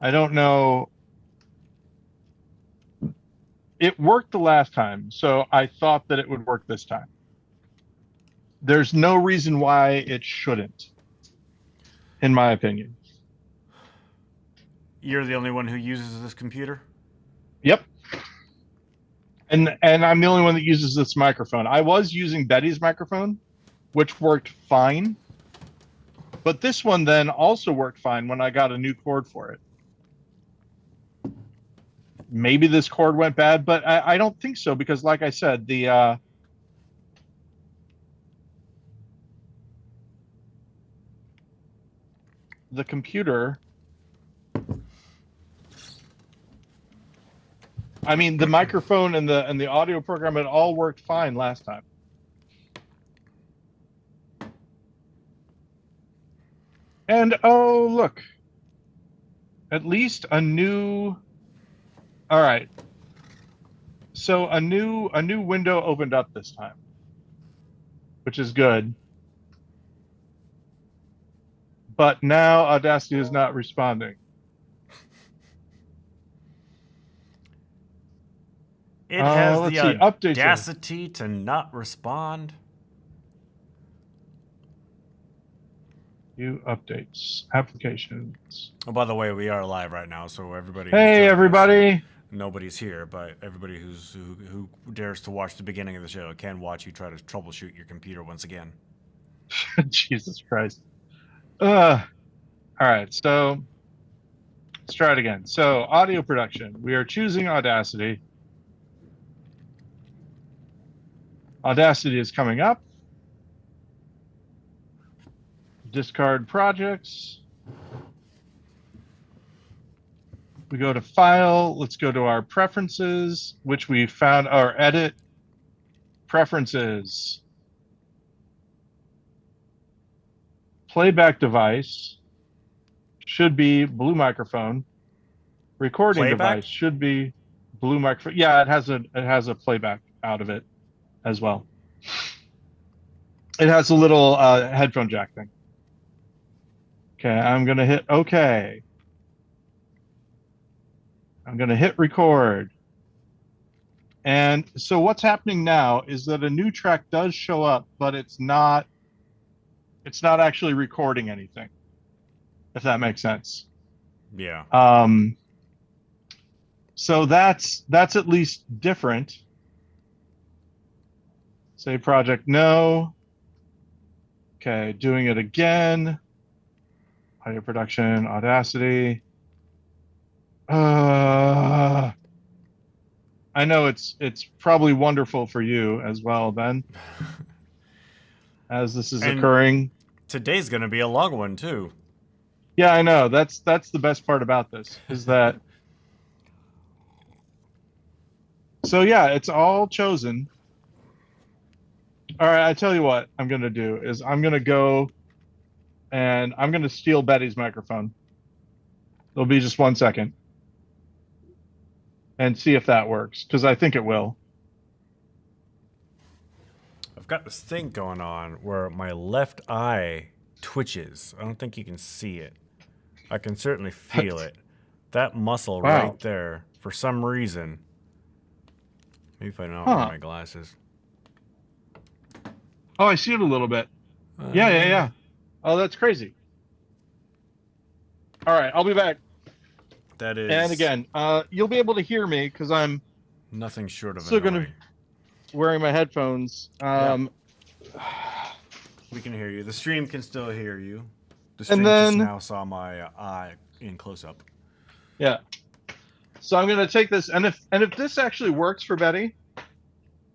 I don't know. It worked the last time, so I thought that it would work this time. There's no reason why it shouldn't, in my opinion. You're the only one who uses this computer? Yep. And I'm the only one that uses this microphone. I was using Betty's microphone, which worked fine. But this one then also worked fine when I got a new cord for it. Maybe this cord went bad, but I don't think so because, like I said, the computer. I mean, the microphone and the audio program, it all worked fine last time. And oh, look, at least a new. All right. So a new window opened up this time, which is good. But now Audacity is not responding. It has Let's the see, updates. audacity to not respond. New updates, applications. Oh, by the way, we are live right now, so everybody. Hey, everybody! Nobody's here, but everybody who dares to watch the beginning of the show can watch you try to troubleshoot your computer once again. Jesus Christ. All right, so let's try it again. So, audio production. We are choosing Audacity. Audacity is coming up. Discard projects. We go to File. Let's go to our Preferences, which we found our Edit Preferences. Playback device should be blue microphone. Recording device should be blue microphone. Yeah, it has a playback out of it as well. It has a little headphone jack thing. Okay, I'm gonna hit OK. I'm gonna hit record. And so what's happening now is that a new track does show up, but it's not actually recording anything, if that makes sense. Yeah. So that's at least different. Save project, no. Okay, doing it again. Audio production, Audacity. I know it's probably wonderful for you as well, Ben, as this is occurring. Today's going to be a long one too. Yeah, I know. That's the best part about this is that. So yeah, it's all chosen. All right, I tell you what I'm going to do is I'm going to go and I'm going to steal Betty's microphone. It'll be just 1 second. And see if that works, because I think it will. I've got this thing going on where my left eye twitches. I don't think you can see it. I can certainly feel it. That muscle right there, for some reason. Maybe if I don't wear my glasses. Oh, I see it a little bit. Yeah. Oh, that's crazy. All right, I'll be back. That is. And again, you'll be able to hear me because I'm nothing short of still going to wearing my headphones. We can hear you. The stream can still hear you. The stream just now saw my eye in close up. Yeah. So I'm going to take this, and if this actually works for Betty,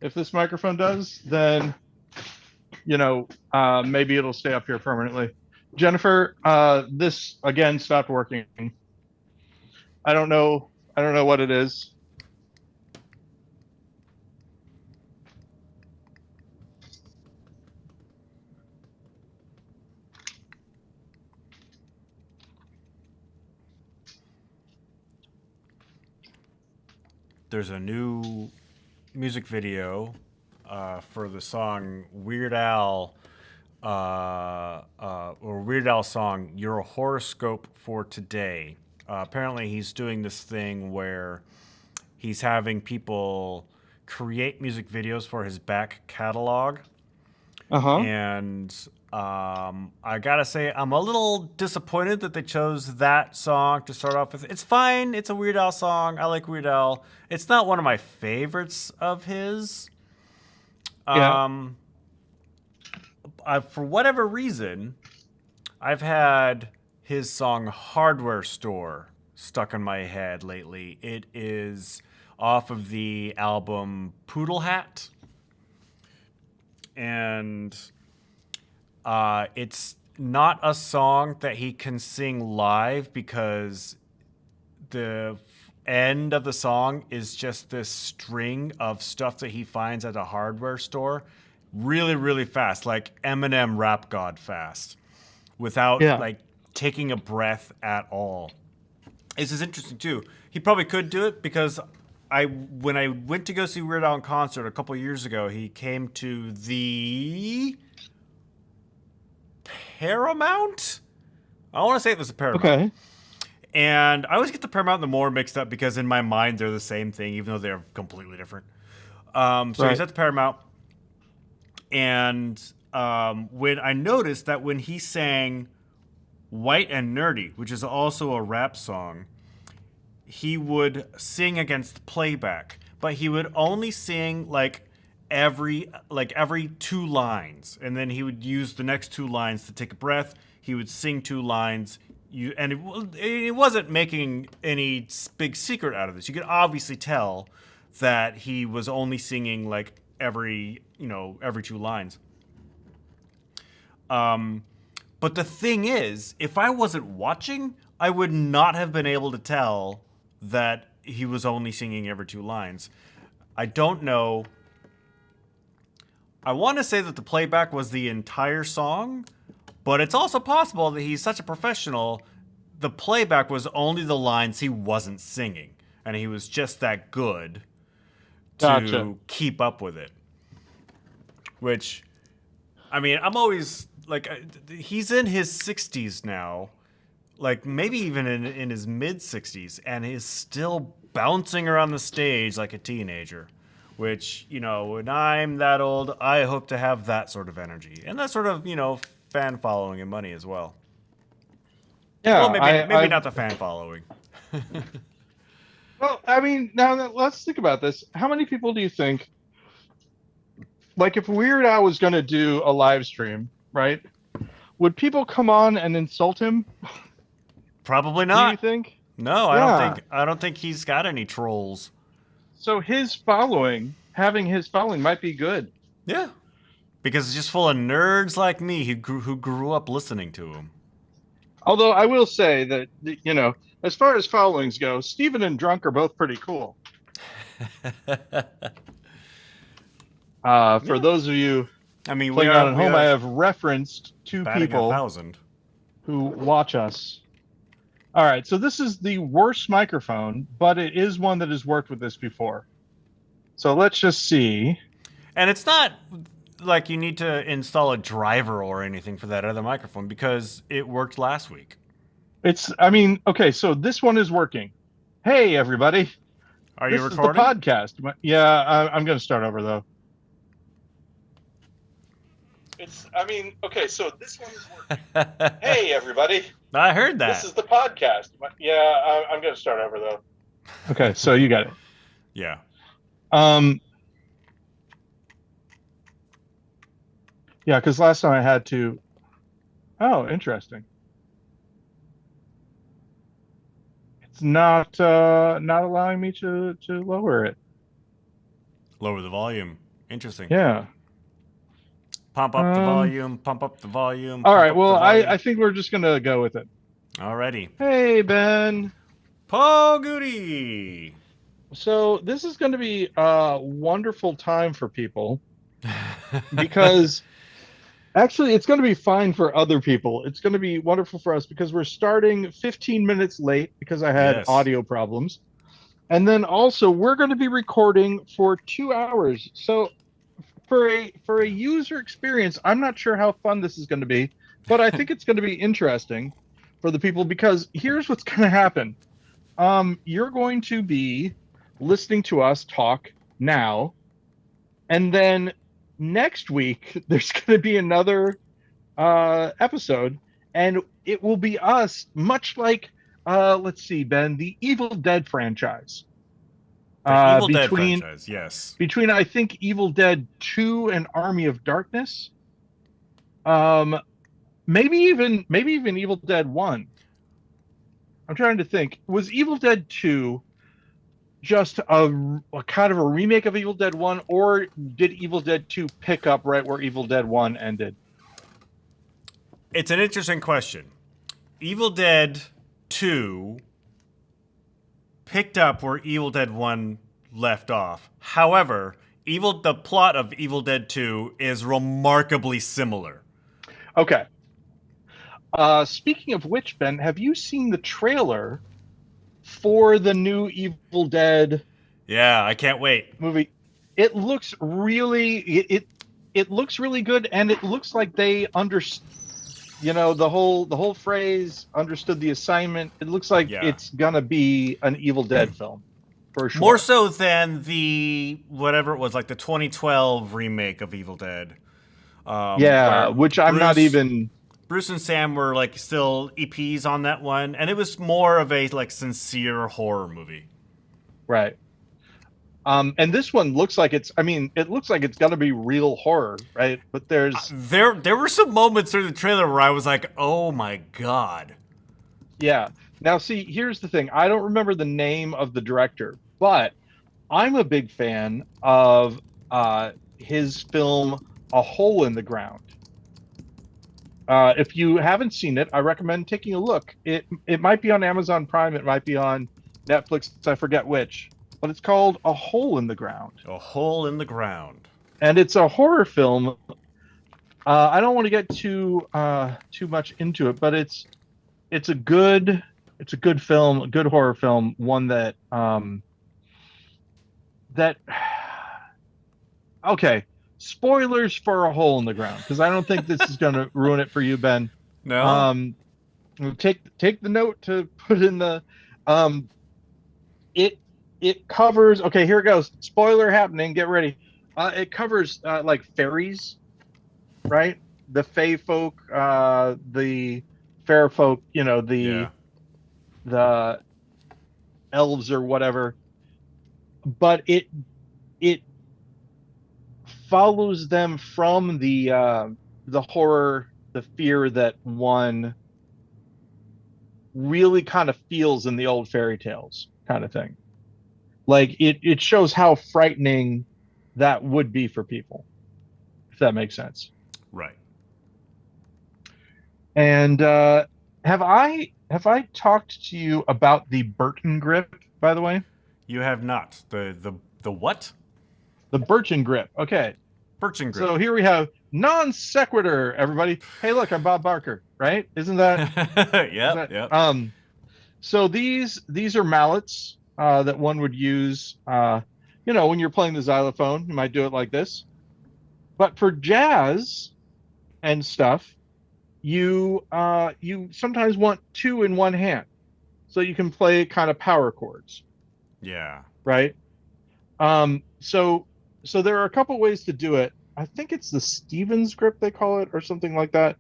if this microphone does, then maybe it'll stay up here permanently. Jennifer, this again stopped working. I don't know what it is. There's a new music video for the song Weird Al, or Weird Al song, Your Horoscope for Today. Apparently, he's doing this thing where he's having people create music videos for his back catalog. And I gotta say, I'm a little disappointed that they chose that song to start off with. It's fine. It's a Weird Al song. I like Weird Al. It's not one of my favorites of his. For whatever reason, I've had his song Hardware Store stuck in my head lately. It is off of the album Poodle Hat. And it's not a song that he can sing live because the end of the song is just this string of stuff that he finds at a hardware store really, really fast, like Eminem Rap God fast, without like taking a breath at all. This is interesting too. He probably could do it because when I went to go see Weird Al in concert a couple years ago, he came to the Paramount? I want to say it was the Paramount. Okay. And I always get the Paramount and the More mixed up because in my mind they're the same thing, even though they're completely different. So he's at the Paramount. And when I noticed that when he sang White and Nerdy, which is also a rap song, he would sing against playback, but he would only sing like every 2 lines, and then he would use the next 2 lines to take a breath. He would sing 2 lines. It wasn't making any big secret out of this. You could obviously tell that he was only singing like every 2 lines. But the thing is, if I wasn't watching, I would not have been able to tell that he was only singing every 2 lines. I don't know. I want to say that the playback was the entire song, but it's also possible that he's such a professional, the playback was only the lines he wasn't singing, and he was just that good to keep up with it. Which, I mean, I'm always, like, he's in his 60s now, like maybe even in his mid-60s, and he's still bouncing around the stage like a teenager. Which, when I'm that old, I hope to have that sort of energy. And that sort of, fan following and money as well. Yeah. Well, maybe not the fan following. Well, I mean, now let's think about this. How many people do you think, like if Weird Al was going to do a live stream, right? Would people come on and insult him? Probably not. Do you think? No, I don't think he's got any trolls. So having his following might be good. Yeah. Because it's just full of nerds like me who grew up listening to him. Although I will say that, as far as followings go, Steven and Drunk are both pretty cool. For those of you playing out at home, I have referenced 2 people 1,000 who watch us. All right, so this is the worst microphone, but it is one that has worked with this before. So let's just see. And it's not like you need to install a driver or anything for that other microphone because it worked last week. Okay, so this one is working. Hey, everybody. Are you recording? This is the podcast. Yeah, I'm going to start over, though. Okay, so this one is working. Hey, everybody. I heard that. This is the podcast. Yeah, I'm going to start over, though. Okay, so you got it. Yeah. Yeah, because last time I had to... Oh, interesting. It's not allowing me to lower it. Lower the volume. Interesting. Yeah. Pump up the volume, pump up the volume. All right, well, I think we're just going to go with it. Alrighty. Hey, Ben. Paul Goody. So this is going to be a wonderful time for people because actually it's going to be fine for other people. It's going to be wonderful for us because we're starting 15 minutes late because I had audio problems. And then also we're going to be recording for 2 hours. So for a user experience, I'm not sure how fun this is going to be, but I think it's going to be interesting. for the people, because here's what's going to happen. You're going to be listening to us talk now, and then next week there's going to be another episode, and it will be us, much like let's see, Ben, the Evil Dead franchise. The Evil Dead Between franchise, yes. I think Evil Dead 2 and Army of Darkness. Um, maybe even Evil Dead 1. I'm trying to think. Was Evil Dead 2 just a kind of a remake of Evil Dead 1, or did Evil Dead 2 pick up right where Evil Dead 1 ended? It's an interesting question. Evil Dead 2 picked up where Evil Dead 1 left off. However, the plot of Evil Dead 2 is remarkably similar. Okay. Speaking of which, Ben, have you seen the trailer for the new Evil Dead? Yeah, I can't wait. Movie. It looks really it looks really good, and it looks like they understood, the whole phrase, understood the assignment. It looks like it's gonna be an Evil Dead film, for sure. More so than the whatever it was, like the 2012 remake of Evil Dead. Which I'm not even. Bruce and Sam were like still EPs on that one, and it was more of a like sincere horror movie. Right. And this one looks like it looks like it's gonna be real horror, right? But there were some moments through the trailer where I was like, oh my god. Yeah. Now see, here's the thing. I don't remember the name of the director, but I'm a big fan of his film A Hole in the Ground. If you haven't seen it, I recommend taking a look. It might be on Amazon Prime, it might be on Netflix, I forget which. But it's called A Hole in the Ground. A Hole in the Ground. And it's a horror film. I don't want to get too much into it, but it's a good film, a good horror film, one that okay. Spoilers for A Hole in the Ground, because I don't think this is going to ruin it for you, Ben. No. Take the note to put in the it covers. Okay, here it goes. Spoiler happening. Get ready. It covers like fairies, right? The fae folk, the fair folk. The elves or whatever. But it follows them from the horror, the fear that one really kind of feels in the old fairy tales, kind of thing. Like it shows how frightening that would be for people, if that makes sense. Right. And have I talked to you about the Burton grip, by the way? You have not. The what? The Burton grip. Okay. Burton grip. So here we have non sequitur, everybody. Hey, look, I'm Bob Barker, right? Isn't that? Yep. So these are mallets that one would use, when you're playing the xylophone. You might do it like this. But for jazz and stuff, you sometimes want two in one hand, so you can play kind of power chords. Yeah. Right. So there are a couple ways to do it. I think it's the Stevens grip they call it, or something like that.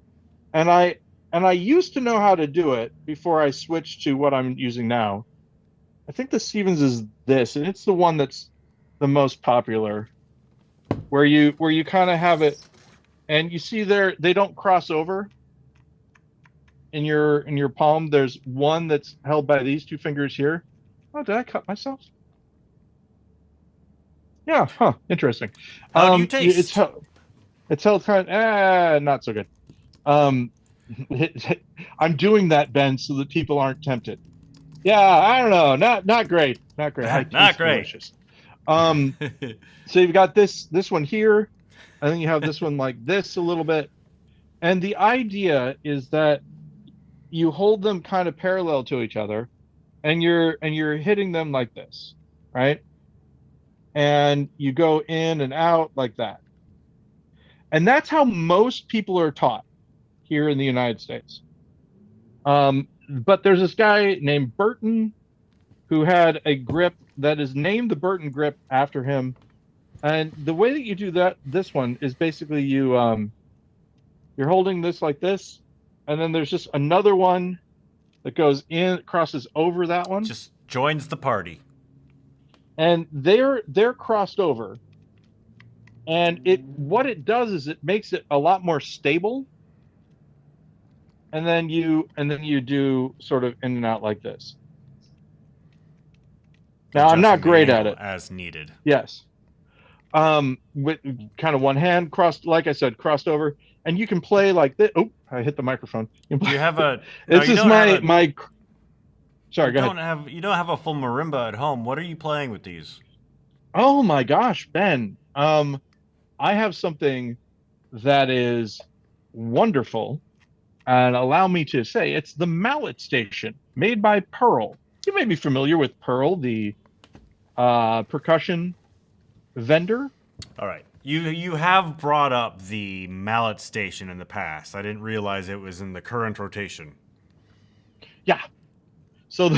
And I used to know how to do it before I switched to what I'm using now. I think the Stevens is this, and it's the one that's the most popular, where you kind of have it, and you see they don't cross over in your palm. There's one that's held by these two fingers here. Oh, did I cut myself? Yeah, huh. Interesting. How do you taste? It's held kind of, not so good. I'm doing that, Ben, so that people aren't tempted. Yeah, I don't know. Not great. Not great. Not great. Delicious. So you've got this one here, and then you have this one like this a little bit. And the idea is that you hold them kind of parallel to each other, and you're hitting them like this, right? And you go in and out like that. And that's how most people are taught here in the United States. But there's this guy named Burton who had a grip that is named the Burton grip after him. And the way that you do this one is basically you're holding this like this, and then there's just another one that goes in, crosses over that one. Just joins the party. And they're crossed over. And what it does is it makes it a lot more stable. And then you do sort of in and out like this. Now I'm not great at it. As needed. Yes. With kind of one hand crossed, like I said, crossed over, and you can play like this. Oh, I hit the microphone. You have a. This is my. Sorry, go ahead. You don't have a full marimba at home. What are you playing with these? Oh my gosh, Ben. I have something that is wonderful, and allow me to say it's the Mallet Station, made by Pearl. You may be familiar with Pearl, the percussion vendor. All right. You have brought up the Mallet Station in the past. I didn't realize it was in the current rotation. Yeah. So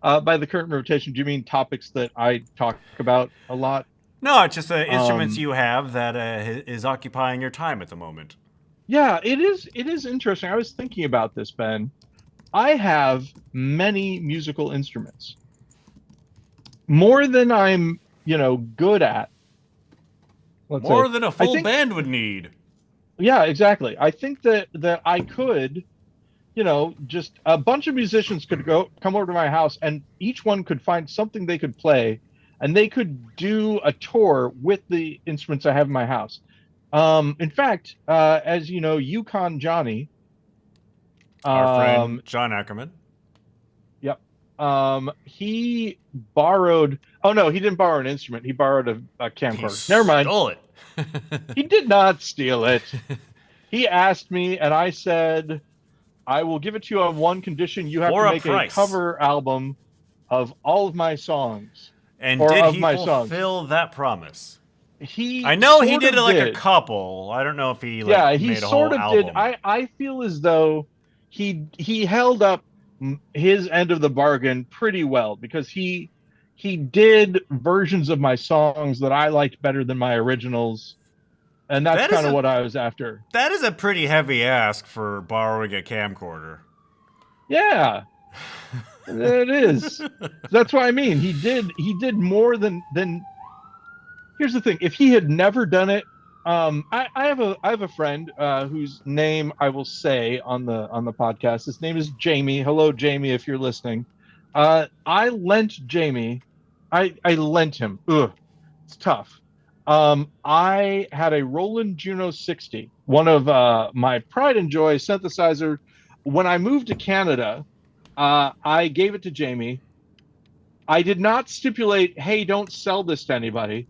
by the current rotation, do you mean topics that I talk about a lot? No, it's just the instruments you have that is occupying your time at the moment. Yeah, it is interesting. I was thinking about this, Ben. I have many musical instruments. More than I'm, good at. More than a full band would need. Yeah, exactly. I think that I could, just a bunch of musicians could come over to my house, and each one could find something they could play, and they could do a tour with the instruments I have in my house. In fact, as you know, Yukon Johnny, our friend John Ackerman. Yep. He borrowed. Oh no, he didn't borrow an instrument. He borrowed a camcorder. Never mind. Stole it. He did not steal it. He asked me, and I said, "I will give it to you on one condition: you have to make a cover album of all of my songs." And did he fulfill that promise? I know he did like a couple. I don't know if he made a whole album. Did. I feel as though he held up his end of the bargain pretty well, because he did versions of my songs that I liked better than my originals, and that's kind of what I was after. That is a pretty heavy ask for borrowing a camcorder. Yeah. It is. That's what I mean. He did more than. Here's the thing: if he had never done it, I have a friend whose name I will say on the podcast. His name is Jamie. Hello, Jamie, if you're listening. I lent Jamie. I lent him. Ugh, it's tough. I had a Roland Juno 60, one of my pride and joy synthesizer. When I moved to Canada, I gave it to Jamie. I did not stipulate, hey, don't sell this to anybody.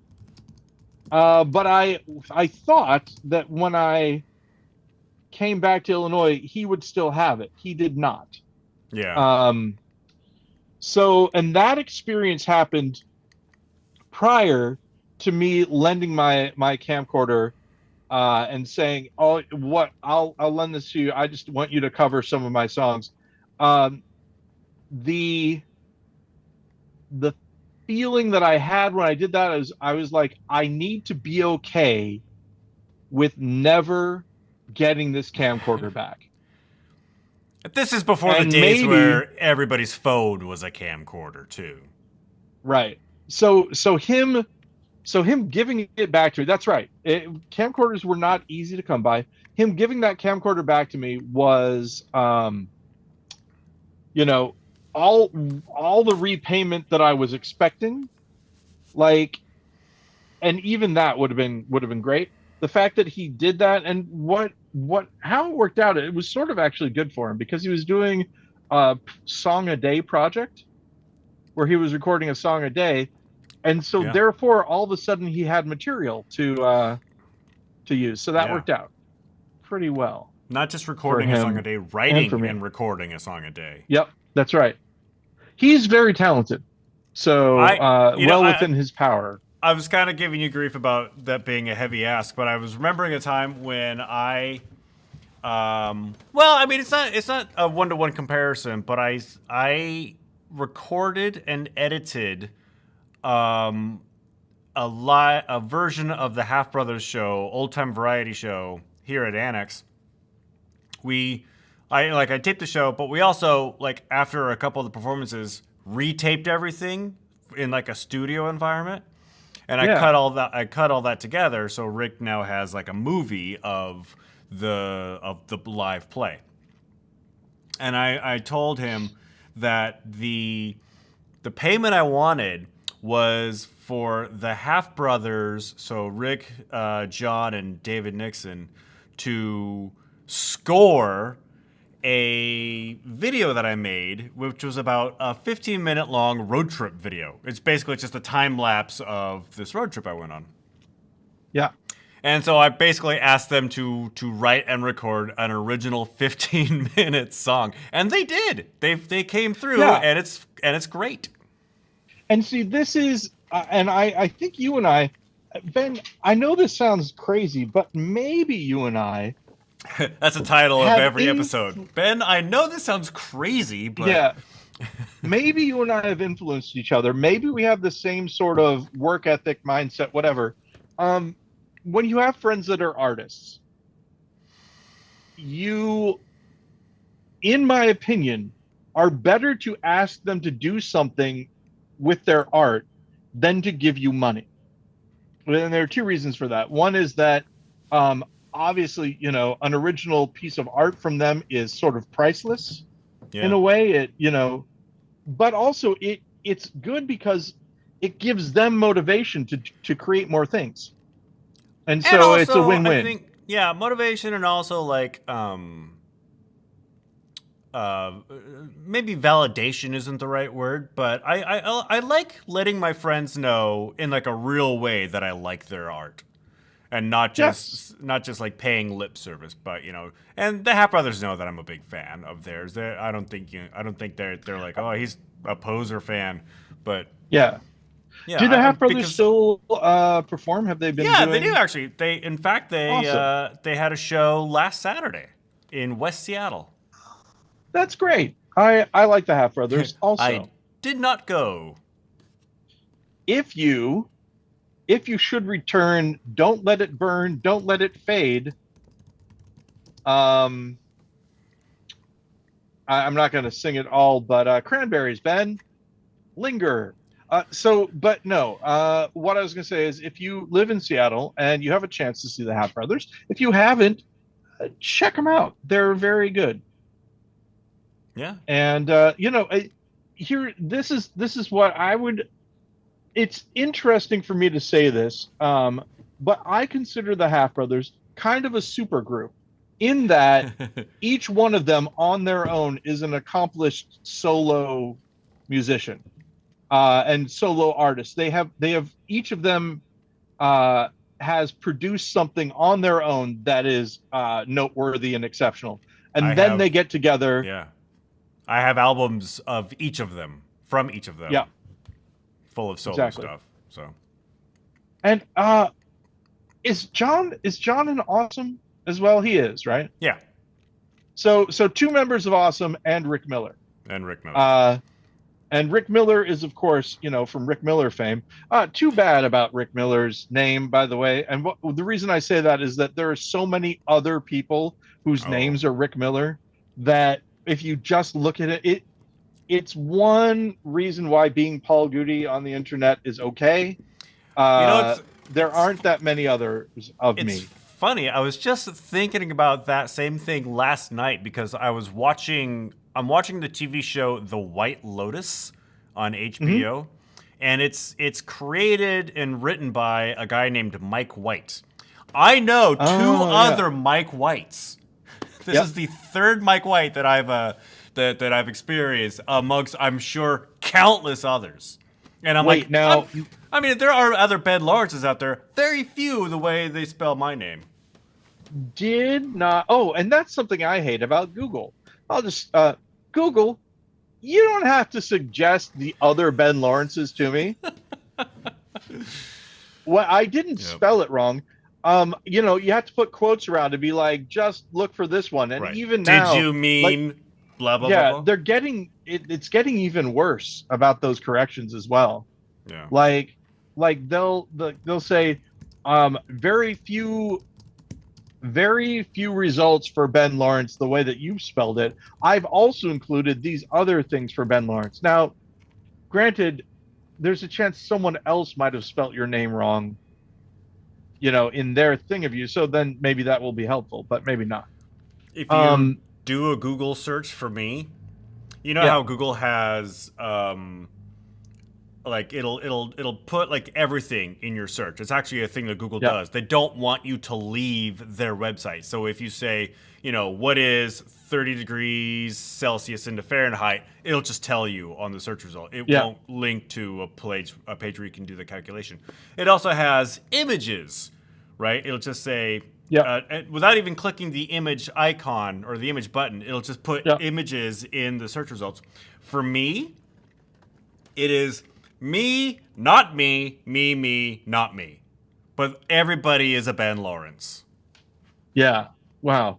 But I thought that when I came back to Illinois, he would still have it. He did not. Yeah. And that experience happened prior to me lending my camcorder and saying, "Oh, I'll lend this to you. I just want you to cover some of my songs." The feeling that I had when I did that is I was like, I need to be okay with never getting this camcorder back. This is before the days where everybody's phone was a camcorder too. Right. So him giving it back to me, that's right. Camcorders were not easy to come by. Him giving that camcorder back to me was all the repayment that I was expecting, and even that would have been great. The fact that he did that, and how it worked out, it was sort of actually good for him, because he was doing a song a day project where he was recording a song a day, and so therefore all of a sudden he had material to use. So that worked out pretty well. Not just recording a song a day, writing and recording a song a day. Yep, that's right. He's very talented, so within his power. I was kind of giving you grief about that being a heavy ask, but I was remembering a time when I Well, I mean, it's not a 1-to-1 comparison, but I recorded and edited a version of the Half Brothers show, old time variety show here at Annex. I taped the show, but we also, like, after a couple of the performances, retaped everything in like a studio environment. And I cut all that together, so Rick now has like a movie of the live play. And I told him that the payment I wanted was for the Half Brothers, so Rick, John, and David Nixon, to score a video that I made, which was about a 15-minute long road trip video. It's basically just a time lapse of this road trip I went on. Yeah. And so I basically asked them to write and record an original 15-minute song, and they did. They came through, and it's great. And see, this is, and I think you and I, Ben, I know this sounds crazy, but maybe you and I. That's the title of every episode. Ben, I know this sounds crazy, but yeah, maybe you and I have influenced each other. Maybe we have the same sort of work ethic, mindset, whatever. When you have friends that are artists, you, in my opinion, are better to ask them to do something with their art than to give you money. And there are two reasons for that. One is that obviously, an original piece of art from them is sort of priceless in a way, but also it's good because it gives them motivation to create more things. And so also, it's a win-win. I think, motivation, and also like maybe validation isn't the right word, but I like letting my friends know in like a real way that I like their art. And not just like paying lip service, but and the Half Brothers know that I'm a big fan of theirs. I don't think they're like, oh, he's a poser fan, but yeah. Do the Half Brothers still perform? Have they been? Yeah, they do actually. They awesome. They had a show last Saturday in West Seattle. That's great. I like the Half Brothers. Also, I did not go. If you should return, don't let it burn, don't let it fade. I'm not going to sing it all, but Cranberries, Ben, linger. But no, what I was going to say is if you live in Seattle and you have a chance to see the Half Brothers, if you haven't, check them out. They're very good. Yeah. And, here, this is what I would, it's interesting for me to say this, but I consider the Half Brothers kind of a super group in that each one of them on their own is an accomplished solo musician and solo artist. They have each of them has produced something on their own that is noteworthy and exceptional. And then they get together. Yeah. I have albums of each of them, from each of them. Yeah. Full of solo stuff. So, and is John in Awesome as well? He is, right? Yeah. So two members of Awesome and Rick Miller. And Rick Miller is, of course, from Rick Miller fame. Too bad about Rick Miller's name, by the way. And the reason I say that is that there are so many other people whose names are Rick Miller that if you just look at it, it's one reason why being Paul Goody on the internet is okay. There aren't that many others of me. It's funny. I was just thinking about that same thing last night because I'm watching the TV show The White Lotus on HBO, and it's created and written by a guy named Mike White. I know two other Mike Whites. This is the third Mike White that I've experienced amongst, I'm sure, countless others. And I'm like, now, I mean, there are other Ben Lawrences out there. Very few the way they spell my name. Did not. Oh, and that's something I hate about Google. I'll just Google. You don't have to suggest the other Ben Lawrences to me. Well, I didn't spell it wrong. You have to put quotes around to be like, just look for this one. And Right. even Did now, you like, mean blah blah blah yeah, blah? they're getting it's getting even worse about those corrections as well. Yeah. Like, they'll say, very few results for Ben Lawrence the way that you've spelled it. I've also included these other things for Ben Lawrence. Now, granted, there's a chance someone else might have spelt your name wrong, in their thing of you. So then maybe that will be helpful, but maybe not. If you Um, do a Google search for me, you know yeah, how Google has like it'll put like everything in your search. It's actually a thing that Google yeah, does. They don't want you to leave their website. So if you say, what is 30 degrees Celsius into Fahrenheit, it'll just tell you on the search result. It yeah, won't link to a page where you can do the calculation. It also has images, right? It'll just say yeah, without even clicking the image icon or the image button, it'll just put yeah. images in the search results. For me, it is me, not me, me, not me. But everybody is a Ben Lawrence. Yeah. Wow.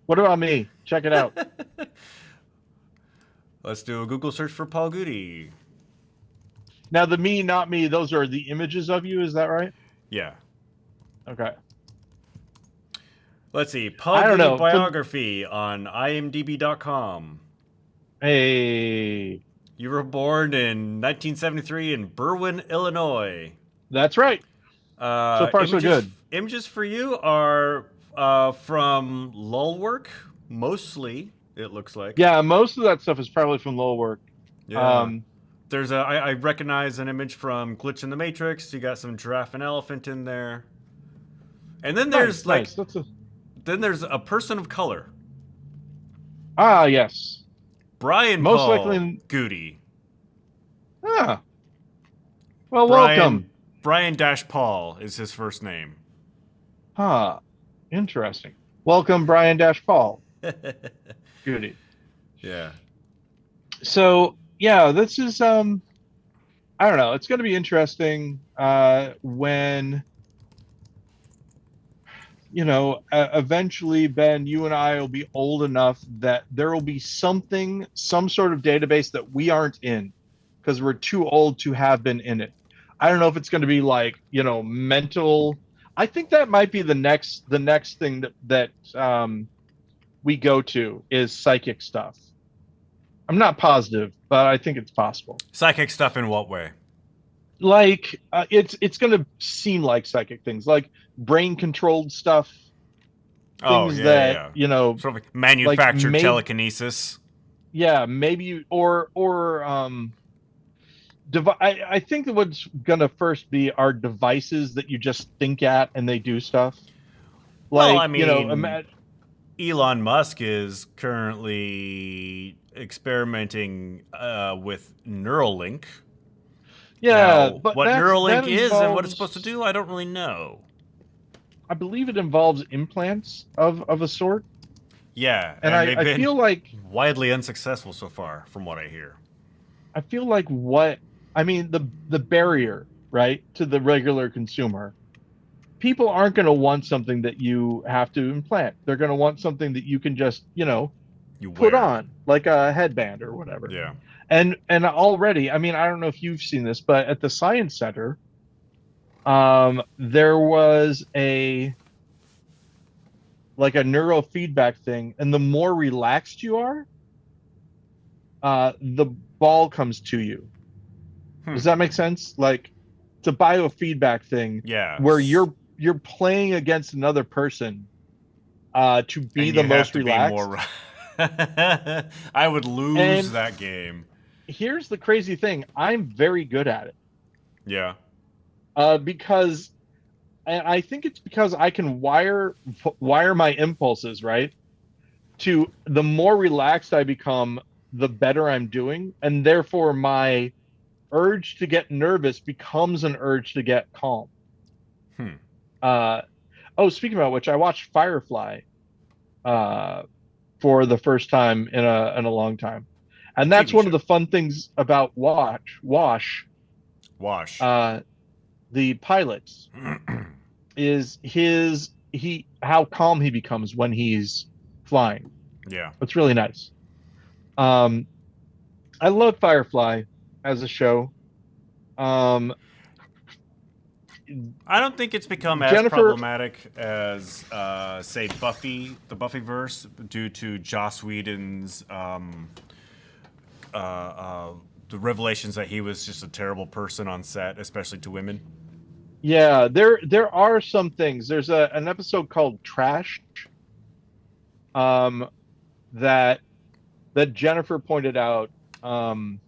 What about me? Check it out. Let's do a Google search for Paul Goody. Now, the me, not me, those are the images of you. Is that right? Yeah. Okay. Let's see. Paul I don't Goody know. biography on imdb.com. Hey, You were born in 1973 in Berwyn, Illinois. that's right. So far, so Images good. images for you are from Lulwork, mostly, it looks like. Yeah, most of that stuff is probably from Lowell work. Yeah. Um, I recognize an image from Glitch in the Matrix. You got some giraffe and elephant in there. And then there's nice. That's a then there's a person of color. yes. Brian Most likely. Paul Goody. Ah, well, Brian welcome. Brian Dash Paul is his first name. Huh. Interesting. Welcome, Brian Dash Paul. Goody. Yeah. So yeah, this is I don't know. It's going to be interesting when eventually, Ben, you and I will be old enough that there will be some sort of database that we aren't in because we're too old to have been in it. I don't know if it's going to be like, mental. I think that might be the next thing that we go to is psychic stuff. I'm not positive, but I think it's possible. Psychic stuff in what way? Like it's going to seem like psychic things, like brain controlled stuff, Oh, things yeah, that yeah. Sort of like like manufactured maybe, telekinesis. yeah, maybe, or I think that what's gonna first be are devices that you just think at and they do stuff. Well, I Like, mean, Elon Musk is currently experimenting with Neuralink. yeah, Now, but what that Neuralink is and what it's supposed to involves, do, I don't really know. I believe it involves implants of a sort, Yeah, and and I they've I been feel like widely unsuccessful so far, from what I hear. I feel like what I mean the barrier, right, to the regular consumer. People aren't going to want something that you have to implant. They're going to want something that you can just, You put wear. on like a headband or whatever. Yeah. And already, I mean, I don't know if you've seen this, but at the Science Center, there was a neurofeedback thing, and the more relaxed you are, the ball comes to you. Hmm. Does that make sense? Like, it's a biofeedback thing Yeah. where you're playing against another person to be And the you have most to be relaxed. more. I would lose And that game. here's the crazy thing: I'm very good at it Yeah. because and I think it's because I can wire my impulses right to the more relaxed I become, the better I'm doing, and therefore my urge to get nervous becomes an urge to get calm. Hmm. Uh, oh, speaking about which, I watched Firefly uh, for the first time in a long time, and that's TV one of show. the fun things about Wash, Wash. uh, the pilots. how calm he becomes when he's flying. Yeah. It's really nice. Um, I love Firefly as a show. Um, I don't think it's become as Jennifer, problematic as, say, Buffy, the Buffyverse, due to Joss Whedon's uh, uh, the revelations that he was just a terrible person on set, especially to women. yeah, there are some things. There's an episode called Trash, um, that Jennifer pointed out. Um,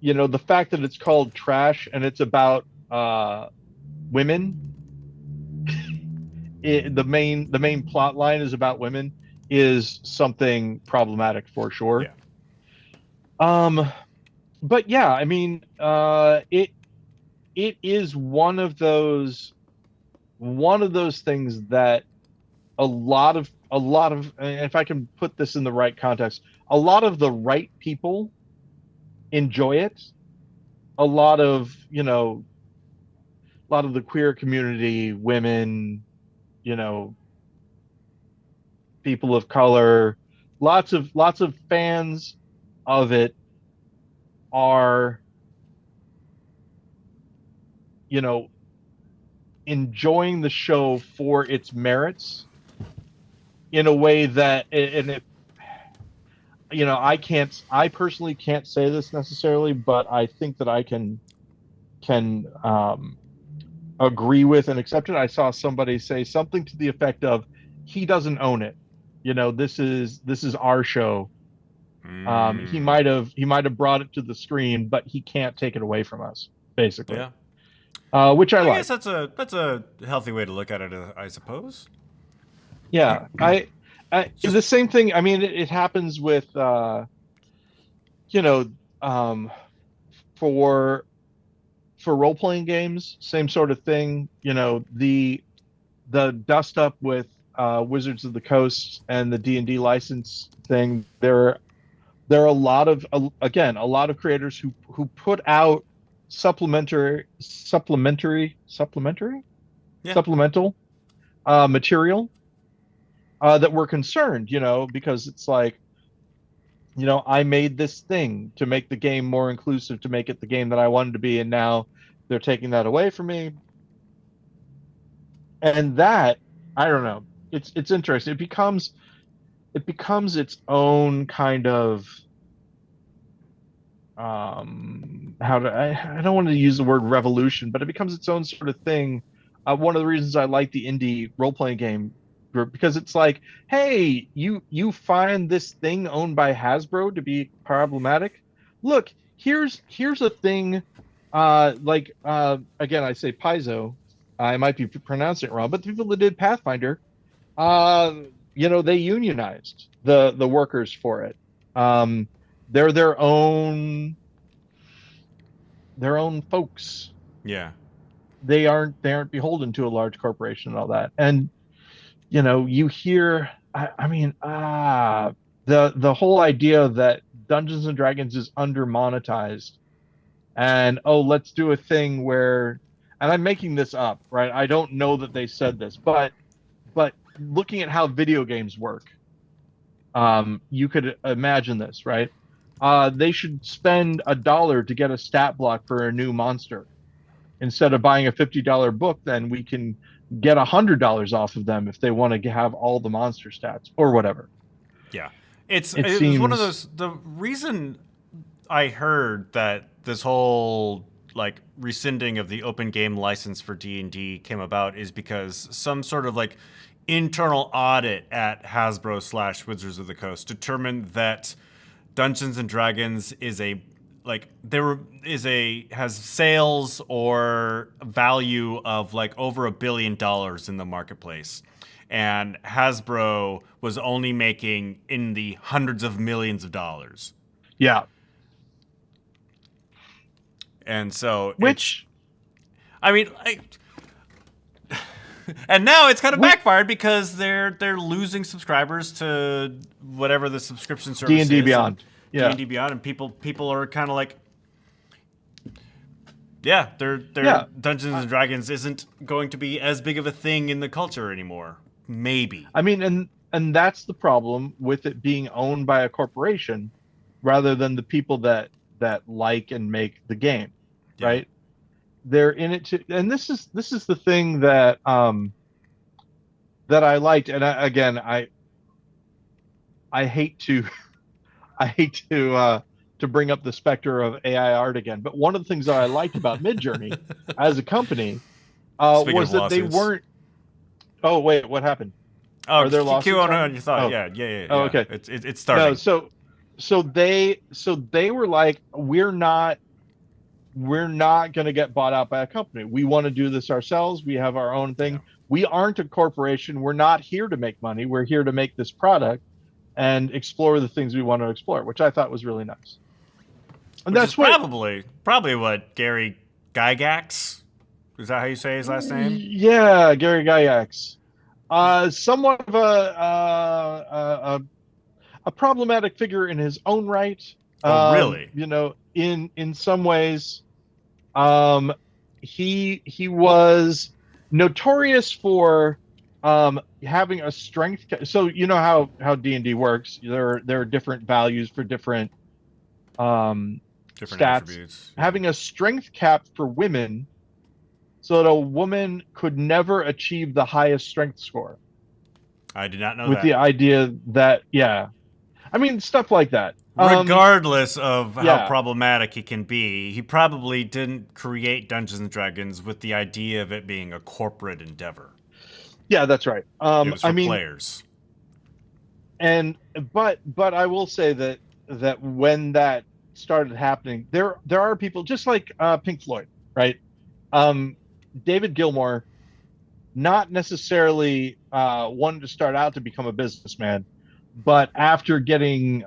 the fact that it's called Trash and it's about women. The main plot line is about women is something problematic for sure. Yeah. Um, but yeah, I mean, it is one of those things that a lot of, and if I can put this in the right context, a lot of the right people enjoy it. A lot of, a lot of the queer community, women, you know, people of color, lots of fans of it are, you know, enjoying the show for its merits in a way that, and it, I personally can't say this necessarily, but I think that I can agree with and accept it. I saw somebody say something to the effect of, "He doesn't own it. This is our show. He might have brought it to the screen, but he can't take it away from us, basically." Yeah. Which I I guess like. that's a healthy way to look at it, I suppose. Yeah, the Just same thing. I mean, it happens with, you know, um, for role playing games, same sort of thing. The dust up with Wizards of the Coast and the D&D license thing. There are a lot of creators who put out supplementary yeah. supplemental material that were concerned, because it's like, I made this thing to make the game more inclusive, to make it the game that I wanted to be, and now they're taking that away from me. And that, I don't know. It's interesting. It becomes its own kind of, I don't want to use the word revolution, but it becomes its own sort of thing. One of the reasons I like the indie role playing game group, because it's like, hey, you find this thing owned by Hasbro to be problematic. Look, here's a thing, again, I say Paizo. I might be pronouncing it wrong, but the people that did Pathfinder, uh, they unionized the workers for it. They're their own folks. Yeah. They aren't beholden to a large corporation and all that. And you hear, I mean, the whole idea that Dungeons and Dragons is under monetized, and let's do a thing where, and I'm making this up, right? I don't know that they said this, but looking at how video games work, you could imagine this, right? They should spend $1 to get a stat block for a new monster. Instead of buying a $50 book, then we can get $100 off of them if they want to have all the monster stats or whatever. Yeah. It It was one of seems, those. The reason I heard that this whole like rescinding of the open game license for D&D came about is because some sort of like internal audit at Hasbro / Wizards of the Coast determined that Dungeons and Dragons is a like has sales or value of like over $1 billion in the marketplace, and Hasbro was only making in the hundreds of millions of dollars. yeah. And so Which, I mean, and now it's kind of which backfired because they're losing subscribers to whatever the subscription D service and D is, and Beyond, D yeah, and D Beyond, and people are kind of like, Yeah, their Yeah. Dungeons and Dragons isn't going to be as big of a thing in the culture anymore. Maybe. I mean, and that's the problem with it being owned by a corporation rather than the people that like and make the game, Yeah. right? They're in it to, and this is the thing that I liked. And again, I hate to I hate to bring up the specter of AI art again, but one of the things that I liked about Midjourney as a company Speaking of was that they lawsuits. weren't. Oh wait, what happened? Oh, Are there keep lawsuits on happening? your thought. Oh, oh, Yeah. okay. It's No, starting. so they were like, we're not going to get bought out by a company. We want to do this ourselves. We have our own Yeah. thing. We aren't a corporation. We're not here to make money. We're here to make this product and explore the things we want to explore, which I thought was really nice. And Which is that's what, probably what Gary Gygax, is that how you say his last name? yeah, Gary Gygax, somewhat of a problematic figure in his own right. Oh, really? In some ways, um, he was notorious for having a strength. So you know how D&D works. There are different values for different um, Different stats. attributes. Yeah. Having a strength cap for women, so that a woman could never achieve the highest strength score. I did not know With that. the idea that, yeah, I mean, stuff like that. Regardless of how Yeah, problematic it can be, he probably didn't create Dungeons and Dragons with the idea of it being a corporate endeavor. yeah, that's right. It was I for mean, players. and but I will say that when that started happening, there are people just like Pink Floyd, right? Um, David Gilmour, not necessarily wanted to start out to become a businessman, but after getting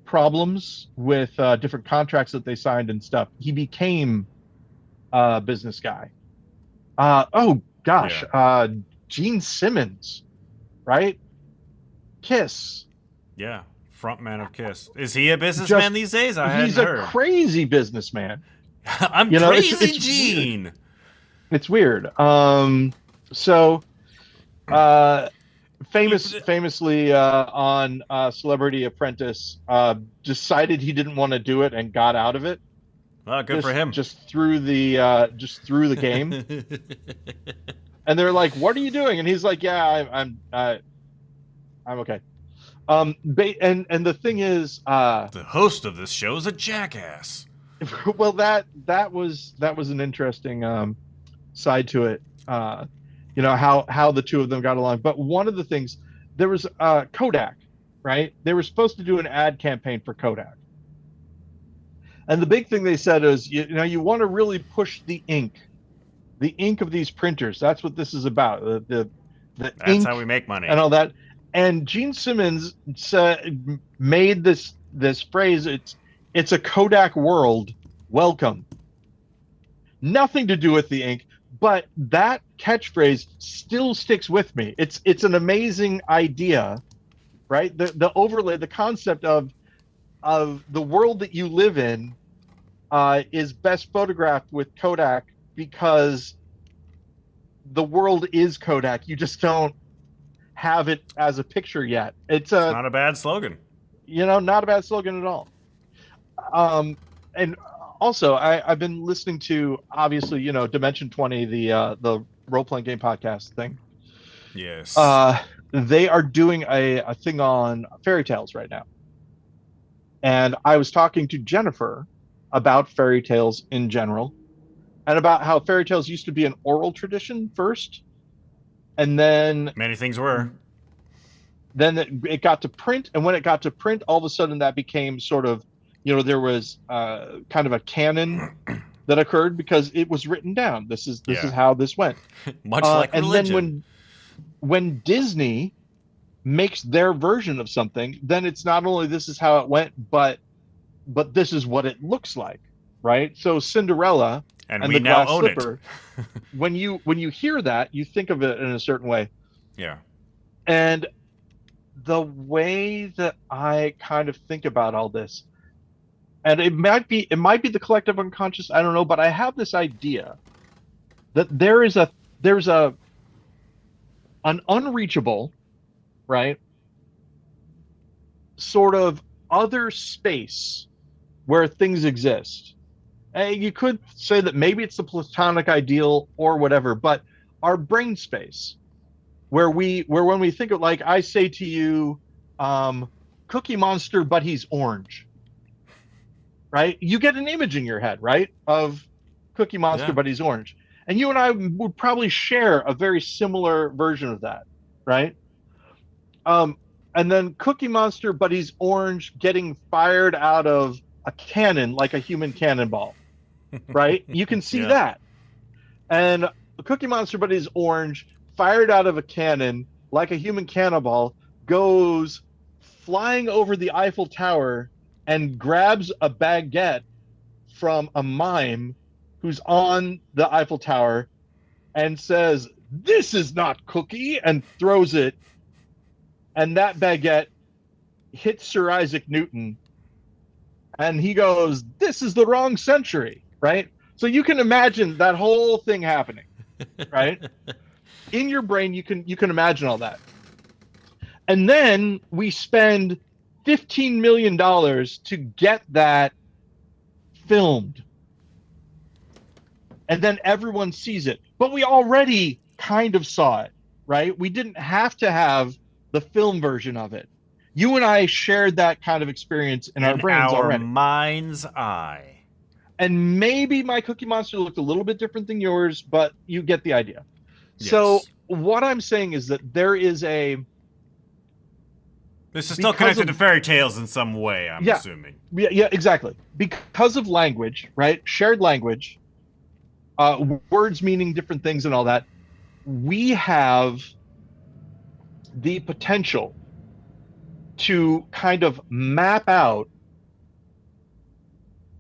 problems with different contracts that they signed and stuff, he became a business guy. Oh gosh, Yeah. Gene Simmons, right? Kiss. Yeah. Frontman of Kiss. Is he a businessman Just these days? I hadn't he's a heard. crazy businessman. I'm It's crazy, weird. Gene. It's weird. So uh, famously on Celebrity Apprentice, decided he didn't want to do it and got out of it. Well, good for him. Just through the game. And they're like, "What are you doing?" And he's like, "Yeah, I'm okay." And the thing is, The host of this show is a jackass. well, that was an interesting side to it. How the two of them got along. But one of the things, there was Kodak, right? They were supposed to do an ad campaign for Kodak, and the big thing they said is, you want to really push the ink of these printers. That's what this is about. The That's ink how we make money. and all that. And Gene Simmons made this phrase. It's a Kodak world. Welcome. Nothing to do with the ink, but that catchphrase still sticks with me. It's an amazing idea, right? The overlay, the concept of the world that you live in is best photographed with Kodak because the world is Kodak. You just don't have it as a picture yet. It's not a bad slogan. Not a bad slogan at all. And also, I've been listening to, obviously, Dimension 20, the role playing game podcast thing. Yes. They are doing a thing on fairy tales right now, and I was talking to Jennifer about fairy tales in general, and about how fairy tales used to be an oral tradition first, and then many things were. Then it got to print, and when it got to print, all of a sudden that became sort of, there was kind of a canon that occurred because it was written down. This is how this went. Much like and religion. then when Disney makes their version of something, then it's not only this is how it went, but this is what it looks like, right? So Cinderella and the we now glass own slipper, it. when you hear that, you think of it in a certain way. Yeah. And the way that I kind of think about all this, and it might be the collective unconscious, I don't know, but I have this idea that there's a an unreachable, right, sort of other space where things exist. And you could say that maybe it's the platonic ideal or whatever, but our brain space, where when we think of, like, I say to you, um, Cookie Monster, but he's orange, right? You get an image in your head, right, of Cookie Monster, Yeah. but he's orange, and you and I would probably share a very similar version of that, right? Um, and then Cookie Monster, but he's orange, getting fired out of a cannon like a human cannonball, right? You can see Yeah. that. And Cookie Monster, but he's orange, fired out of a cannon like a human cannonball, goes flying over the Eiffel Tower and grabs a baguette from a mime who's on the Eiffel Tower and says, "This is not Cookie," and throws it. And that baguette hits Sir Isaac Newton, and he goes, "This is the wrong century," right? So you can imagine that whole thing happening, right? In your brain, you can imagine all that. And then we spend $15 million to get that filmed. And then everyone sees it. But we already kind of saw it, right? We didn't have to have the film version of it. You and I shared that kind of experience in our In brains our already. mind's eye. And maybe my Cookie Monster looked a little bit different than yours, but you get the idea. So Yes. what I'm saying is that there is This is still because connected of to fairy tales in some way, I'm yeah, assuming. yeah, exactly. Because of language, right? Shared language, words meaning different things and all that. We have the potential to kind of map out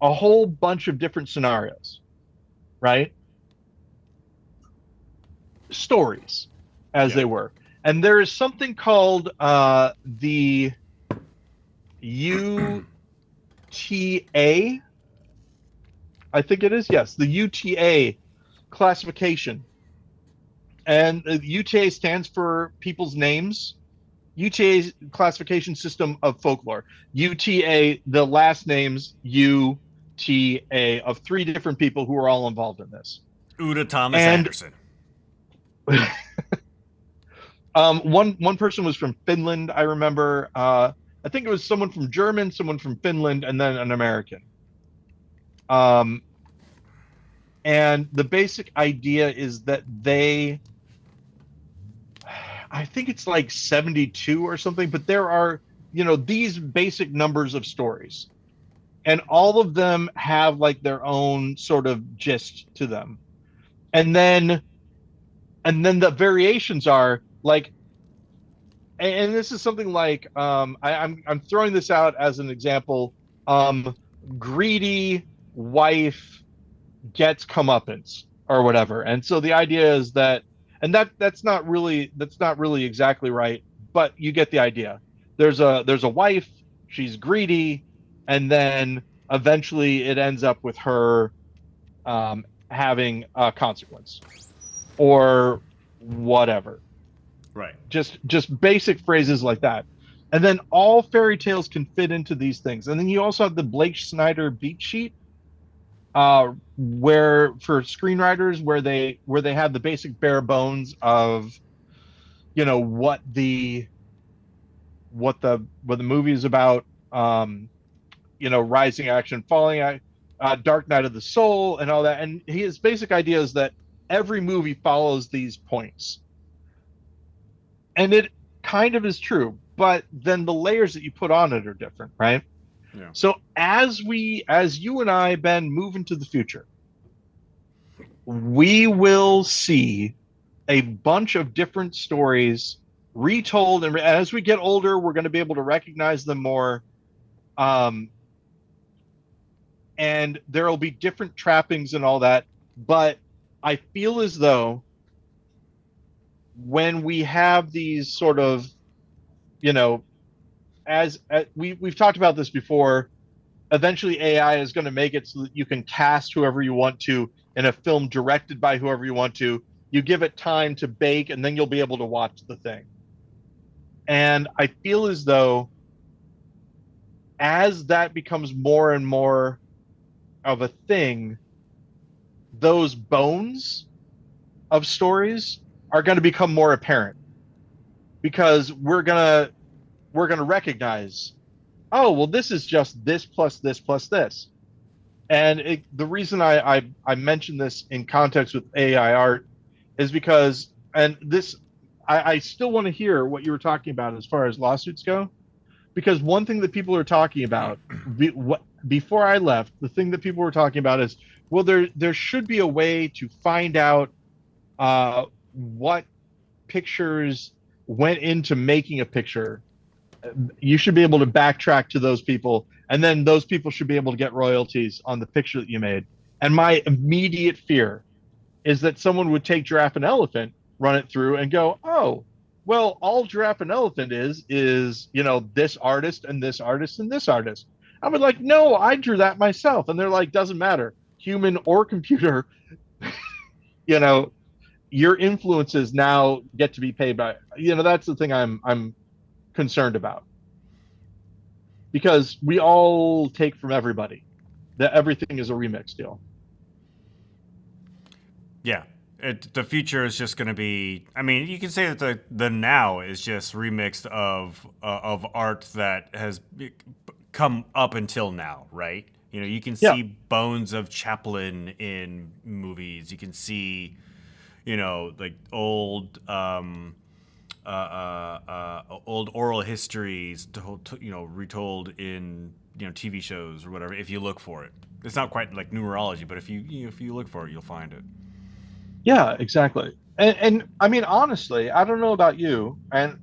a whole bunch of different scenarios, right? Stories, as Yeah. they were. And there is something called the UTA, I think it is. Yes, the UTA classification. And the UTA stands for people's names. UTA classification system of folklore. UTA, the last names UTA of three different people who are all involved in this. Uda Thomas And Anderson. one person was from Finland, I remember. I think it was someone from German, someone from Finland, and then an American. Um, and the basic idea is that I think it's like 72 or something, but there are, these basic numbers of stories, and all of them have like their own sort of gist to them. And then the variations are like, and this is something like, I'm throwing this out as an example. Greedy wife gets comeuppance or whatever. And so the idea is that, and that's not really exactly right, but you get the idea. There's a wife, she's greedy, and then eventually it ends up with her having a consequence or whatever. Right. Just basic phrases like that. And then all fairy tales can fit into these things. And then you also have the Blake Snyder beat sheet, where for screenwriters where they have the basic bare bones of what the movie is about, rising action, falling, Dark Night of the Soul, and all that. And his basic idea is that every movie follows these points, and it kind of is true. But then the layers that you put on it are different, right? Yeah. So as you and I, Ben, move into the future, we will see a bunch of different stories retold, and as we get older, we're going to be able to recognize them more. And there will be different trappings and all that. But I feel as though when we have these sort of, as we've talked about this before, eventually AI is going to make it so that you can cast whoever you want to in a film directed by whoever you want to. You give it time to bake, and then you'll be able to watch the thing. And I feel as though as that becomes more and more of a thing, those bones of stories are going to become more apparent because we're gonna recognize, oh well, this is just this plus this plus this. And the reason I mention this in context with AI art is because, and this, I still want to hear what you were talking about as far as lawsuits go, because one thing that people are talking about before I left, the thing that people were talking about is, well, there should be a way to find out what pictures went into making a picture. You should be able to backtrack to those people, and then those people should be able to get royalties on the picture that you made. And my immediate fear is that someone would take Giraffe and Elephant, run it through, and go, oh, well, all Giraffe and Elephant is this artist and this artist and this artist. I would like, no, I drew that myself. And they're like, doesn't matter, human or computer, you know, your influences now get to be paid by, that's the thing I'm concerned about, because we all take from everybody, that everything is a remix deal. Yeah. The future is just going to be. I mean, you can say that the now is just remixed of art that has come up until now, right? You can see bones of Chaplin in movies. You can see, like old oral histories, retold in TV shows or whatever. If you look for it, it's not quite like numerology, but if you look for it, you'll find it. Yeah, exactly. And I mean, honestly, I don't know about you, and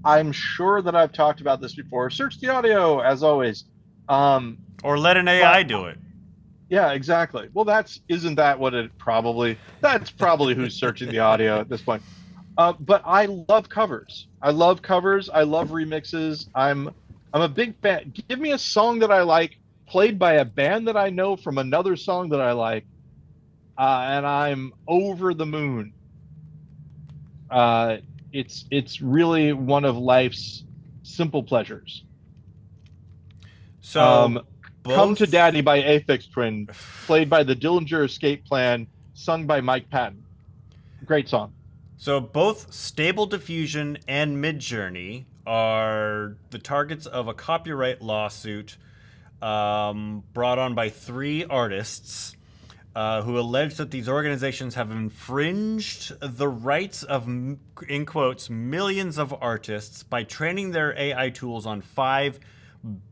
I'm sure that I've talked about this before. Search the audio, as always. Or let an AI do it. Yeah, exactly. Well, isn't that what it probably? That's probably who's searching the audio at this point. But I love covers. I love covers. I love remixes. I'm a big fan. Give me a song that I like, played by a band that I know from another song that I like, and I'm over the moon. It's really one of life's simple pleasures. So, Come to Daddy by Aphex Twin, played by the Dillinger Escape Plan, sung by Mike Patton. Great song. So both Stable Diffusion and Midjourney are the targets of a copyright lawsuit brought on by 3 artists who allege that these organizations have infringed the rights of, in quotes, millions of artists by training their AI tools on 5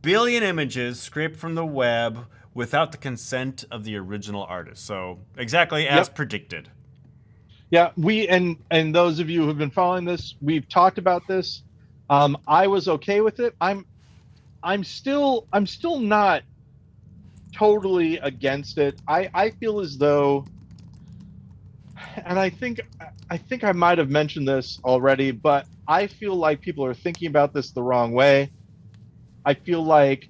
billion images scraped from the web without the consent of the original artist. So exactly as predicted. Yeah, and those of you who have been following this, we've talked about this. I was okay with it. I'm still not totally against it. I feel as though, and I think I might have mentioned this already, but I feel like people are thinking about this the wrong way. I feel like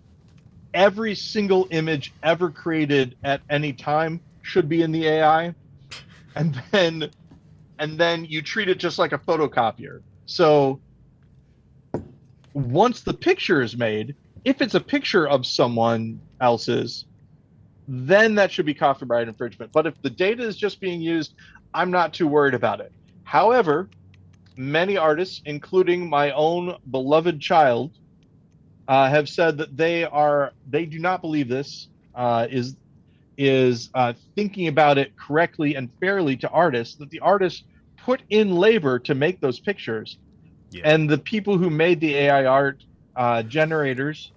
every single image ever created at any time should be in the AI, and then you treat it just like a photocopier. So once the picture is made, if it's a picture of someone else's, then that should be copyright infringement. But if the data is just being used, I'm not too worried about it. However, many artists, including my own beloved child, have said that they do not believe this is thinking about it correctly and fairly to artists, that the artists put in labor to make those pictures. Yeah. And the people who made the AI art generators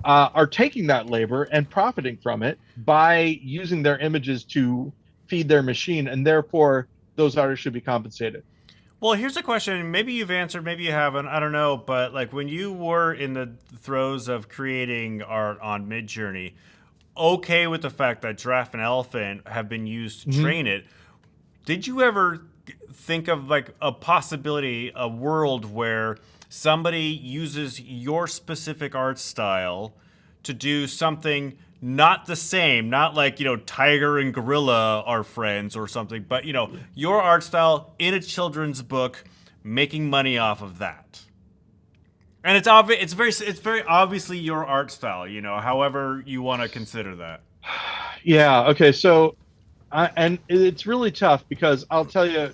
are taking that labor and profiting from it by using their images to feed their machine, and therefore those artists should be compensated. Well, here's a question. Maybe you've answered, maybe you haven't. I don't know. But like when you were in the throes of creating art on Midjourney, okay with the fact that Giraffe and Elephant have been used to train it, did you ever think of like a possibility, a world where somebody uses your specific art style to do something not the same, not like, Tiger and Gorilla are friends or something, but, your art style in a children's book, making money off of that. And it's obvious, it's very obviously your art style, however you want to consider that. Yeah. Okay. So, and it's really tough because I'll tell you,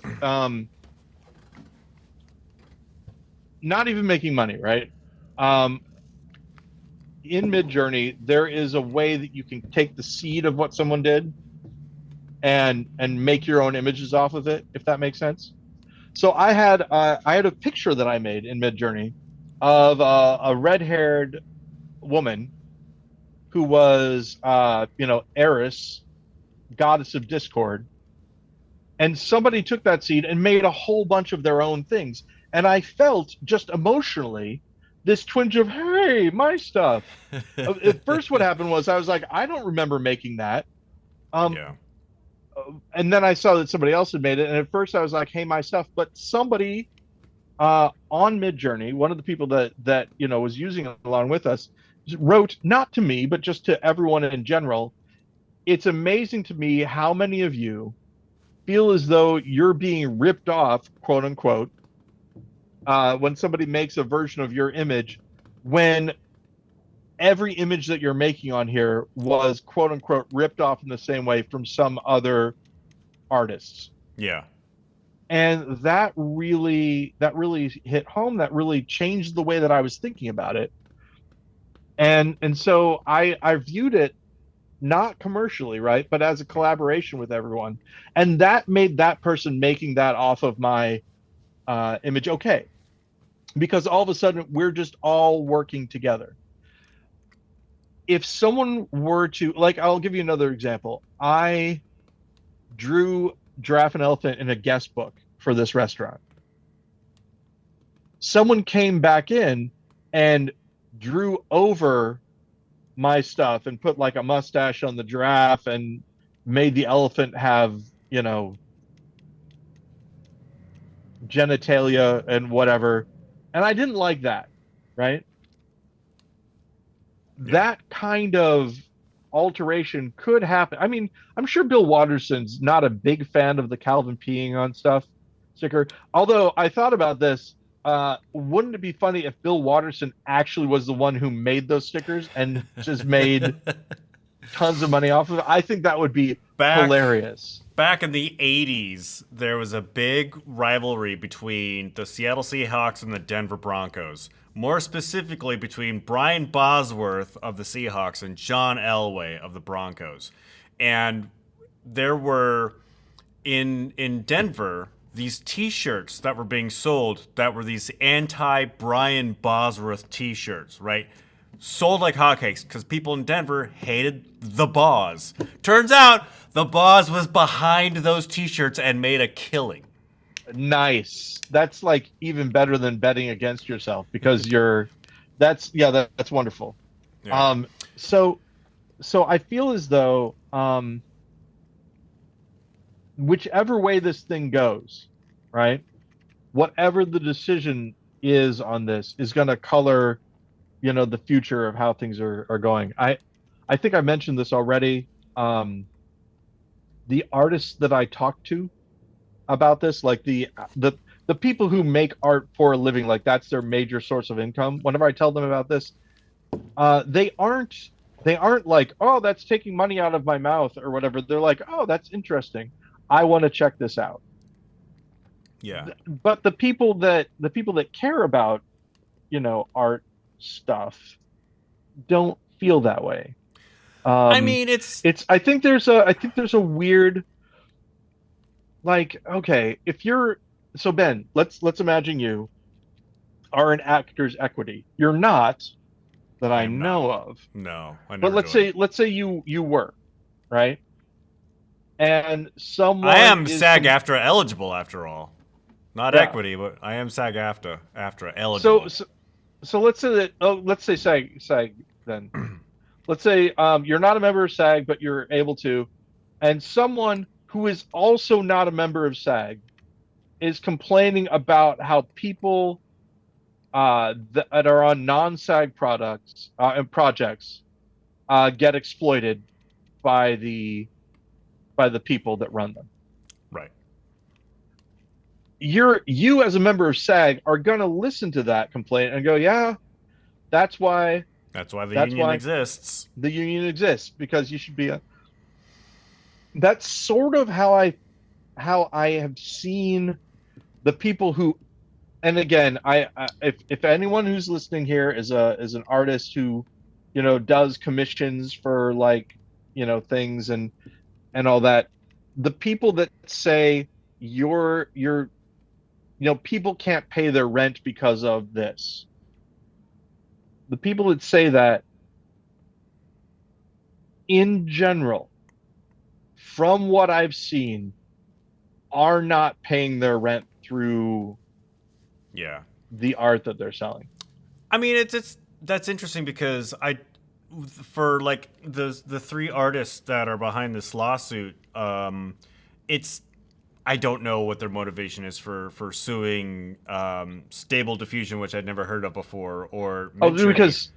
not even making money, right? Um, in Midjourney, there is a way that you can take the seed of what someone did and make your own images off of it, if that makes sense. So I had a picture that I made in Midjourney of a red-haired woman who was Eris, goddess of discord, and somebody took that seed and made a whole bunch of their own things. And I felt just emotionally this twinge of, hey, my stuff. At first, what happened was I was like, I don't remember making that. Yeah. And then I saw that somebody else had made it. And at first, I was like, hey, my stuff. But somebody on Midjourney, one of the people that was using it along with us, wrote, not to me, but just to everyone in general, it's amazing to me how many of you feel as though you're being ripped off, quote unquote, when somebody makes a version of your image, when every image that you're making on here was, quote unquote, ripped off in the same way from some other artists. Yeah. And that really hit home. That really changed the way that I was thinking about it. And so I viewed it not commercially, right, but as a collaboration with everyone. And that made that person making that off of my image okay. Because all of a sudden we're just all working together. If someone were to, like, I'll give you another example. I drew Giraffe and Elephant in a guest book for this restaurant. Someone came back in and drew over my stuff and put like a mustache on the giraffe and made the elephant have, genitalia and whatever. And I didn't like that, right? Yeah. That kind of alteration could happen. I mean, I'm sure Bill Watterson's not a big fan of the Calvin peeing on stuff sticker. Although I thought about this, wouldn't it be funny if Bill Watterson actually was the one who made those stickers and just made tons of money off of it? I think that would be hilarious. Back in the 80s, there was a big rivalry between the Seattle Seahawks and the Denver Broncos. More specifically, between Brian Bosworth of the Seahawks and John Elway of the Broncos. And there were, in Denver, these T-shirts that were being sold that were these anti-Brian Bosworth T-shirts, right? Sold like hotcakes because people in Denver hated the Boz. Turns out the Boz was behind those T-shirts and made a killing. Nice. That's like even better than betting against yourself because that's wonderful. Yeah. So I feel as though whichever way this thing goes, right? Whatever the decision is on this is going to color, the future of how things are going. I think I mentioned this already. The artists that I talk to about this, like the people who make art for a living, like that's their major source of income. Whenever I tell them about this, they aren't like, oh, that's taking money out of my mouth or whatever. They're like, oh, that's interesting. I want to check this out. Yeah. But the people that care about, art stuff don't feel that way. I mean, it's I think there's a weird, like, okay, if you're, so Ben, let's imagine you are an actor's equity. You're not, that I know of. No, I never. But let's say you were, right? And someone I am SAG-AFTRA eligible after all. Not equity, but I am SAG-AFTRA eligible. So let's say that, let's say SAG then. Let's say you're not a member of SAG, but you're able to, and someone who is also not a member of SAG is complaining about how people that are on non-SAG products and projects get exploited by the people that run them. Right. You as a member of SAG are going to listen to that complaint and go, yeah, that's why That's why the that's union why exists. the union exists, because you should be a. That's sort of how I have seen the people who, and again, if anyone who's listening here is an artist who, does commissions for, like, things and all that, the people that say you're people can't pay their rent because of this, the people that say that, in general, from what I've seen, are not paying their rent through Yeah. the art that they're selling. I mean, it's that's interesting because for like the three artists that are behind this lawsuit, it's I don't know what their motivation is for suing Stable Diffusion, which I'd never heard of before, or Oh, Midjourney. because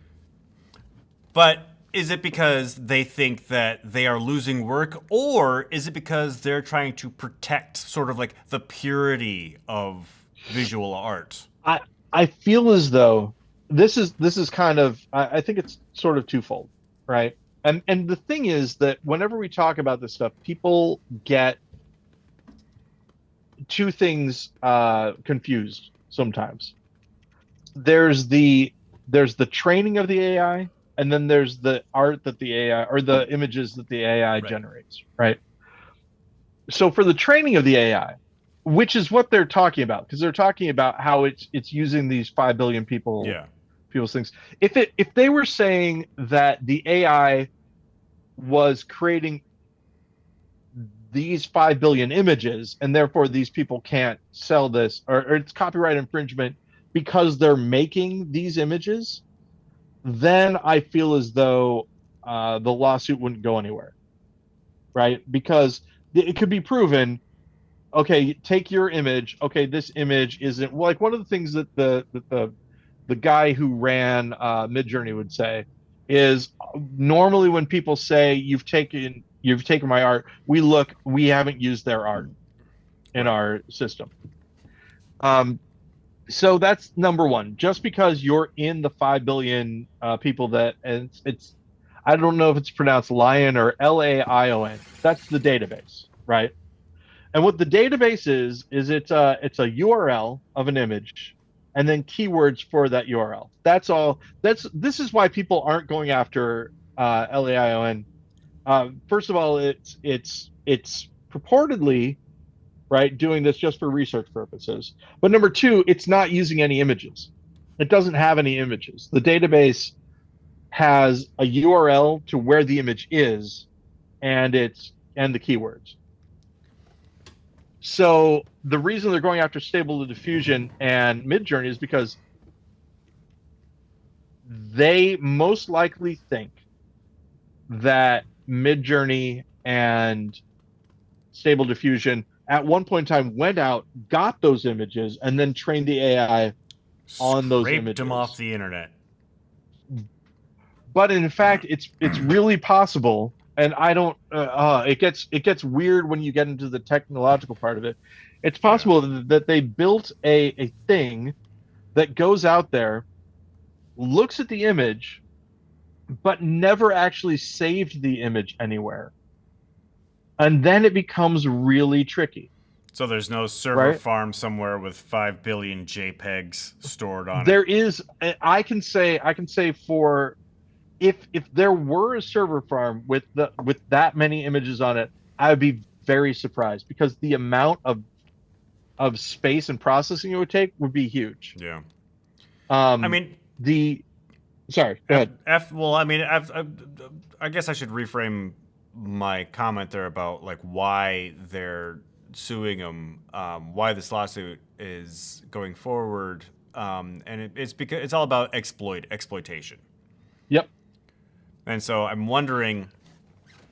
But is it because they think that they are losing work, or is it because they're trying to protect sort of like the purity of visual art? I I feel as though this is kind of, I think it's sort of twofold, right? And the thing is that whenever we talk about this stuff, people get two things confused sometimes. There's the there's the training of the AI, and then there's the art that the AI, or the images that the AI Right. generates, right? So for the training of the AI, which is what they're talking about, because they're talking about how it's using these 5 billion Yeah. people's things. If they were saying that the AI was creating these 5 billion images, and therefore these people can't sell this, or it's copyright infringement because they're making these images, then I feel as though the lawsuit wouldn't go anywhere, right? Because it could be proven, okay, take your image. Okay, this image isn't, like, one of the things that the guy who ran Midjourney would say is, normally when people say you've taken my art, we haven't used their art in Right. our system. Um, so that's number one. Just because you're in the 5 billion people that, and it's I don't know if it's pronounced lion or LAION. That's the database, right? And what the database is it's a URL of an image, and then keywords for that URL. That's all. This is why people aren't going after LAION. First of all, it's purportedly, right, doing this just for research purposes. But number two, it's not using any images. It doesn't have any images. The database has a URL to where the image is, and the keywords. So the reason they're going after Stable Diffusion and Midjourney is because they most likely think that Midjourney and Stable Diffusion at one point in time went out, got those images, and then trained the AI on those Scraped them off images. the internet. But in fact, it's really possible, and I don't. It gets weird when you get into the technological part of it. It's Yeah. possible that they built a thing that goes out there, looks at the image, but never actually saved the image anywhere, and then it becomes really tricky, So there's no server right? farm somewhere with 5 billion JPEGs stored on it. There is. I can say for, if there were a server farm with that many images on it, I would be very surprised, because the amount of space and processing it would take would be huge. Yeah. I Um, mean, the Sorry, go ahead. well, I mean, I guess I should reframe my comment there about like why they're suing them, why this lawsuit is going forward, and it's because it's all about exploitation. Yep. And so I'm wondering,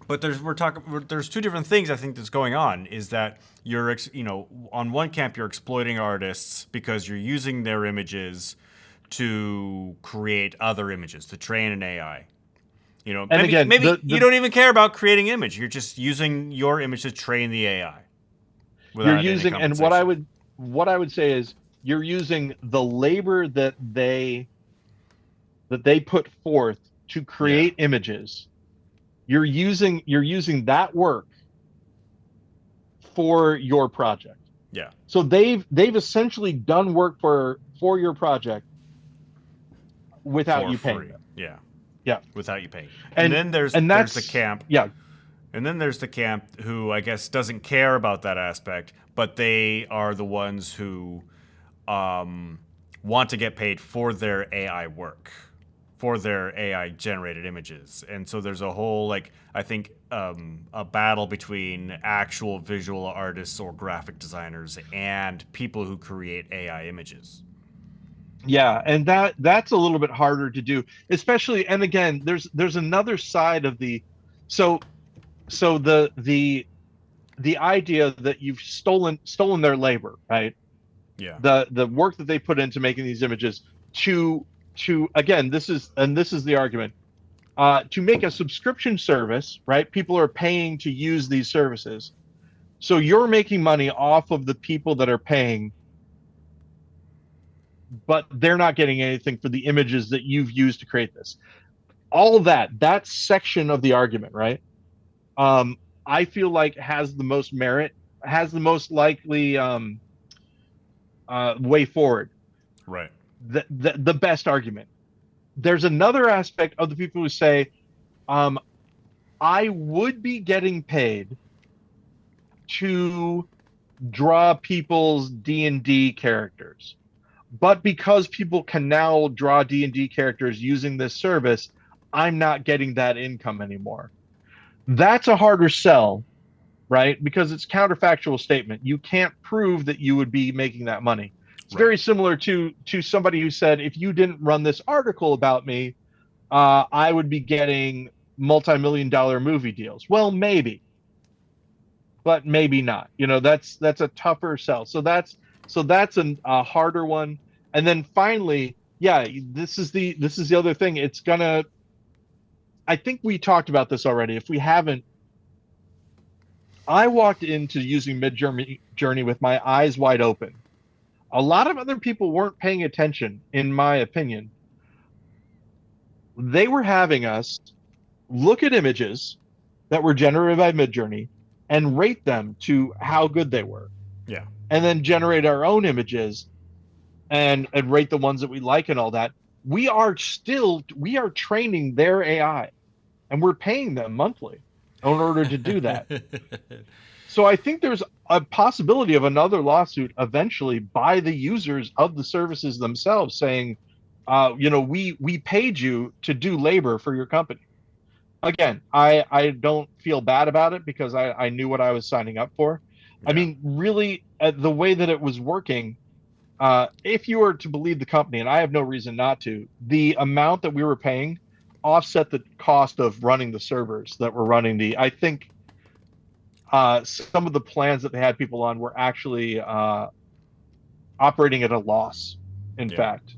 but there's two different things I think that's going on. Is that on one camp you're exploiting artists because you're using their images to create other images to train an AI, You know, And maybe again, maybe you don't even care about creating image. You're just using your image to train the AI you're without any using, and compensation. what I would say is you're using the labor that they put forth to Yeah, create images. You're using that work for your project. yeah, So they've essentially done work for your project without for you paying free. them. Yeah, Yeah. without you paying. And And then there's and there's the that's camp. yeah. And then there's the camp who I guess doesn't care about that aspect, but they are the ones who um, want to get paid for their AI work, for their AI generated images. And so there's a whole, like, I think, a battle between actual visual artists or graphic designers and people who create AI images. Yeah, and that's a little bit harder to do, especially, and again, there's another side of the so so the idea that you've stolen their labor, right? Yeah. The work that they put into making these images to again, this is the argument. To make a subscription service, right? People are paying to use these services. So you're making money off of the people that are paying, but they're not getting anything for the images that you've used to create this. All of that section of the argument, right? Um, I feel like has the most merit, has the most likely way forward, Right. the best argument. There's another aspect of the people who say, um, I would be getting paid to draw people's D&D characters. But because people can now draw D&D characters using this service, I'm not getting that income anymore. That's a harder sell, right? Because it's counterfactual statement. You can't prove that you would be making that money. It's Right. very similar to somebody who said, if you didn't run this article about me, I would be getting multi-million-dollar movie deals. Well, maybe, but maybe not. That's a tougher sell. So that's a harder one. And then finally, yeah, this is the other thing. It's gonna. I think we talked about this already. If we haven't, I walked into using Midjourney with my eyes wide open. A lot of other people weren't paying attention, in my opinion. They were having us look at images that were generated by Midjourney and rate them to how good they were, Yeah. and then generate our own images and rate the ones that we like and all that. We are training their AI, and we're paying them monthly in order to do that. So I think there's a possibility of another lawsuit eventually by the users of the services themselves saying, we paid you to do labor for your company. Again, I don't feel bad about it because I knew what I was signing up for. I Yeah. mean, really, the way that it was working, if you were to believe the company, and I have no reason not to, the amount that we were paying offset the cost of running the servers that were running I think some of the plans that they had people on were actually operating at a loss, in Yeah. fact.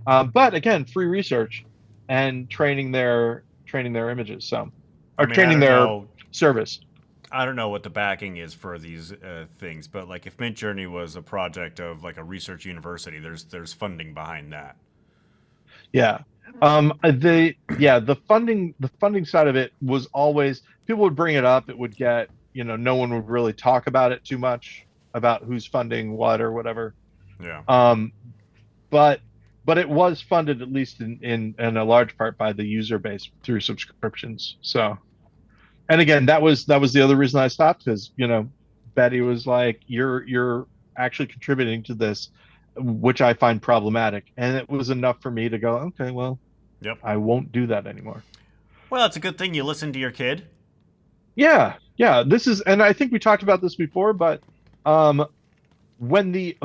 But again, free research and training their images, so I or mean, I training don't their know. service. I don't know what the backing is for these things, but like if Midjourney was a project of like a research university, there's funding behind that. Yeah. The funding side of it was always, people would bring it up. It would get, no one would really talk about it too much about who's funding what or whatever. Yeah. Um, but but it was funded at least in a large part by the user base through subscriptions. So, and again, that was the other reason I stopped, because Betty was like, you're actually contributing to this, which I find problematic, and it was enough for me to go, okay, well, Yep. I won't do that anymore. Well, it's a good thing you listened to your kid. Yeah, yeah. And I think we talked about this before, but um, when the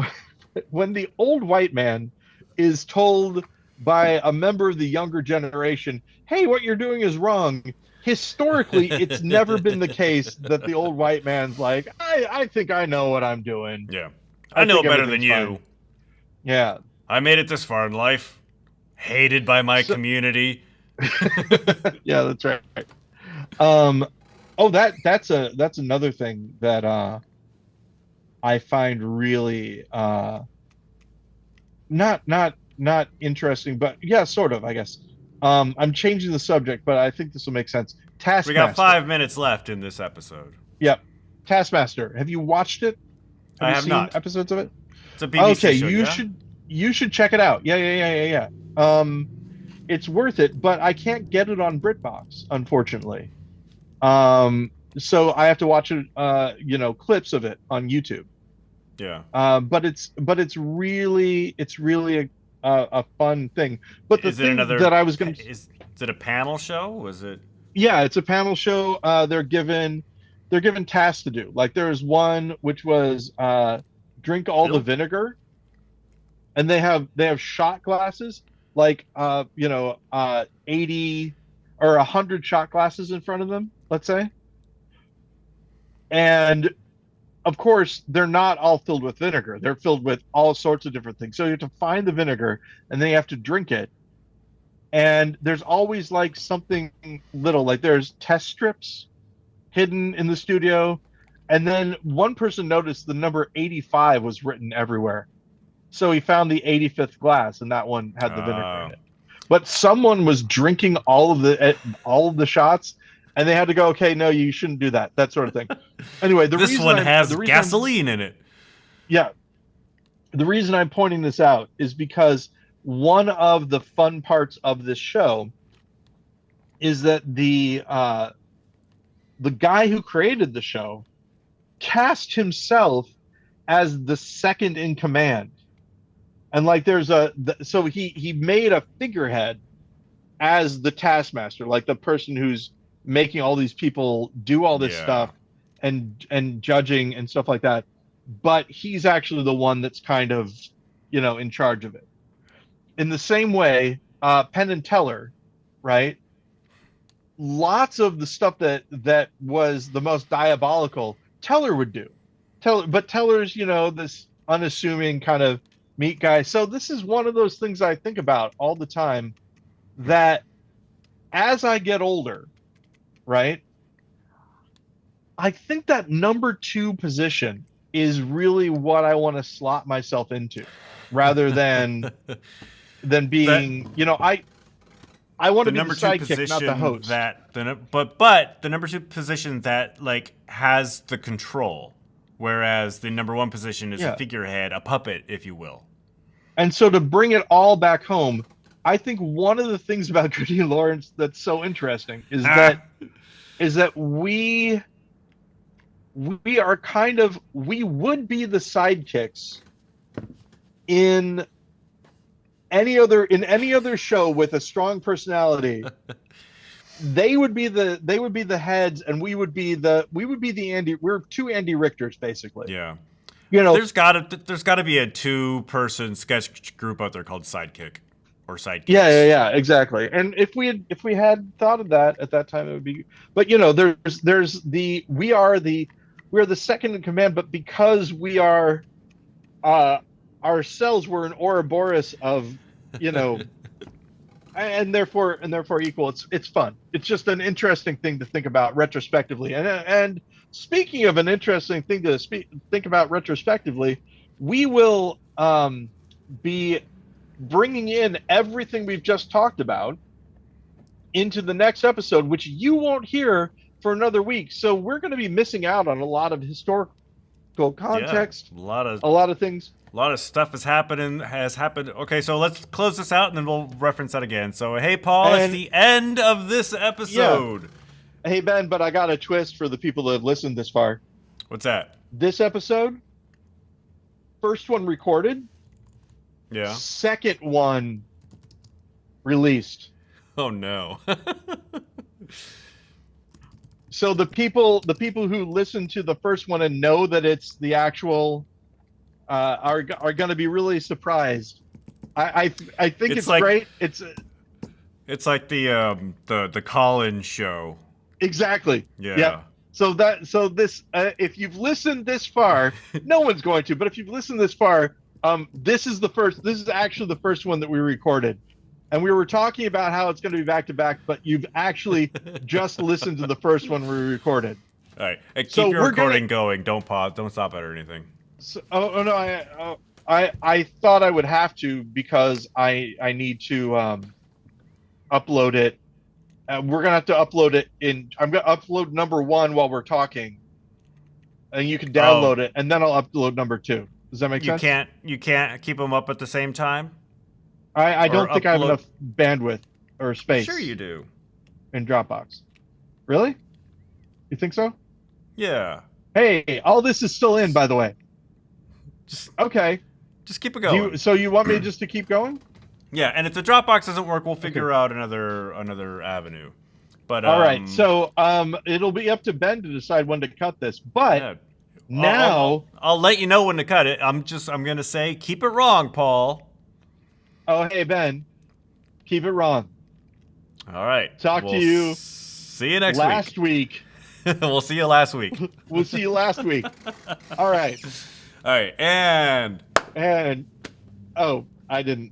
when the old white man is told by a member of the younger generation, "Hey, what you're doing is wrong." Historically, it's never been the case that the old white man's like, I think I know what I'm doing. Yeah. I I know think better than everything's fine. you. Yeah. I made it this far in life. Hated by my So community. Yeah, that's right. Um, oh, that's another thing that I find really not interesting, but yeah, sort of, I guess. I'm changing the subject, but I think this will make sense. We got Taskmaster. 5 minutes left in this episode. Yep. Taskmaster. Have you watched it? Have I you have seen not. episodes of it? It's a BBC Okay, show, yeah? you should check it out. Yeah. It's worth it, but I can't get it on BritBox, unfortunately. So I have to watch it, clips of it on YouTube. Yeah. But it's really a fun thing. But the Is it thing another? that I was going to, Is it a panel show? Was it? yeah, it's a panel show. They're given tasks to do. Like there's one which was drink all the Really? vinegar, and they have shot glasses, like 80 or 100 shot glasses in front of them, let's say. And of course, they're not all filled with vinegar. They're filled with all sorts of different things. So you have to find the vinegar, and then you have to drink it. And there's always like something little, like there's test strips hidden in the studio. And then one person noticed the number 85 was written everywhere. So he found the 85th glass, and that one had the vinegar in it. But someone was drinking all of the shots, and they had to go, okay, no, you shouldn't do that sort of thing. Anyway, This one has gasoline in it. Yeah. The reason I'm pointing this out is because one of the fun parts of this show is that the guy who created the show cast himself as the second in command. And like so he made a figurehead as the taskmaster, like the person who's making all these people do all this stuff and judging and stuff like that. But he's actually the one that's kind of, in charge of it. In the same way, Penn and Teller, right? Lots of the stuff that was the most diabolical, Teller would do. But Teller's, this unassuming kind of meat guy. So this is one of those things I think about all the time, that as I get older, right, I think that number 2 position is really what I want to slot myself into, rather than being, I want to be the sidekick, not the host. But the number 2 position that like has the control, whereas the number 1 position is a figurehead, a puppet, if you will. And so to bring it all back home, I think one of the things about GudeLaurance that's so interesting is that we are kind of, we would be the sidekicks in any other show with a strong personality. They would be the heads, and we would be the Andy. We're 2 Andy Richters, basically. Yeah. There's gotta be a 2-person sketch group out there called Sidekick or Sidekicks. Yeah, exactly. And if we had thought of that at that time, it would be. But we are the second in command, but because we are ourselves, we're an Ouroboros of, and therefore equal. It's fun. It's just an interesting thing to think about retrospectively. And speaking of an interesting thing to think about retrospectively, we will be bringing in everything we've just talked about into the next episode, which you won't hear for another week. So we're going to be missing out on a lot of historical context, a lot of things. A lot of stuff has happened. Okay, so let's close this out, and then we'll reference that again. So, hey, Paul, it's the end of this episode. Yeah. Hey, Ben, but I got a twist for the people that have listened this far. What's that? This episode, first one recorded. Yeah. Second one released. Oh, no. So the people who listen to the first one and know that it's the actual are going to be really surprised. I think it's like, great. It's like the call-in show. Exactly. Yeah. Yep. So this if you've listened this far, no one's going to, but if you've listened this far, this is actually the first one that we recorded. and we were talking about how it's going to be back to back, but you've actually just listened to the first one we recorded. All right, hey, keep So your we're recording going. Don't pause. Don't stop it or anything. So, no, I thought I would have to because I need to upload it. We're gonna have to upload it in. I'm gonna upload number 1 while we're talking, and you can download it, and then I'll upload number 2. Does that make sense? You can't keep them up at the same time. I don't think I have enough bandwidth or space. Sure, you do. In Dropbox. Really? You think so? Yeah. Hey, all this is still in, by the way. Okay. Just keep it going. So you want me just to keep going? Yeah, and if the Dropbox doesn't work, we'll figure out another avenue. But all right, so it'll be up to Ben to decide when to cut this. But yeah, now I'll let you know when to cut it. I'm gonna say keep it wrong, Paul. Oh, hey Ben, keep it wrong. All right. Talk to you. See you next last week. We'll see you last week. We'll see you last week. All right. All right, and oh, I didn't.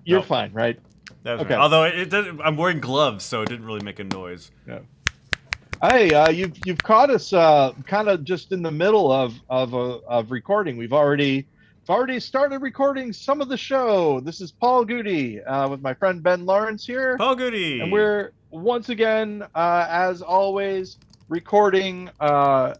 You're fine, right? That's okay. Right. Although it doesn't, I'm wearing gloves, so it didn't really make a noise. Yeah. Hey, you've caught us kind of just in the middle of recording. We've already started recording some of the show. This is Paul Goody with my friend GudeLaurance here. Paul Goody, and we're once again, as always, recording an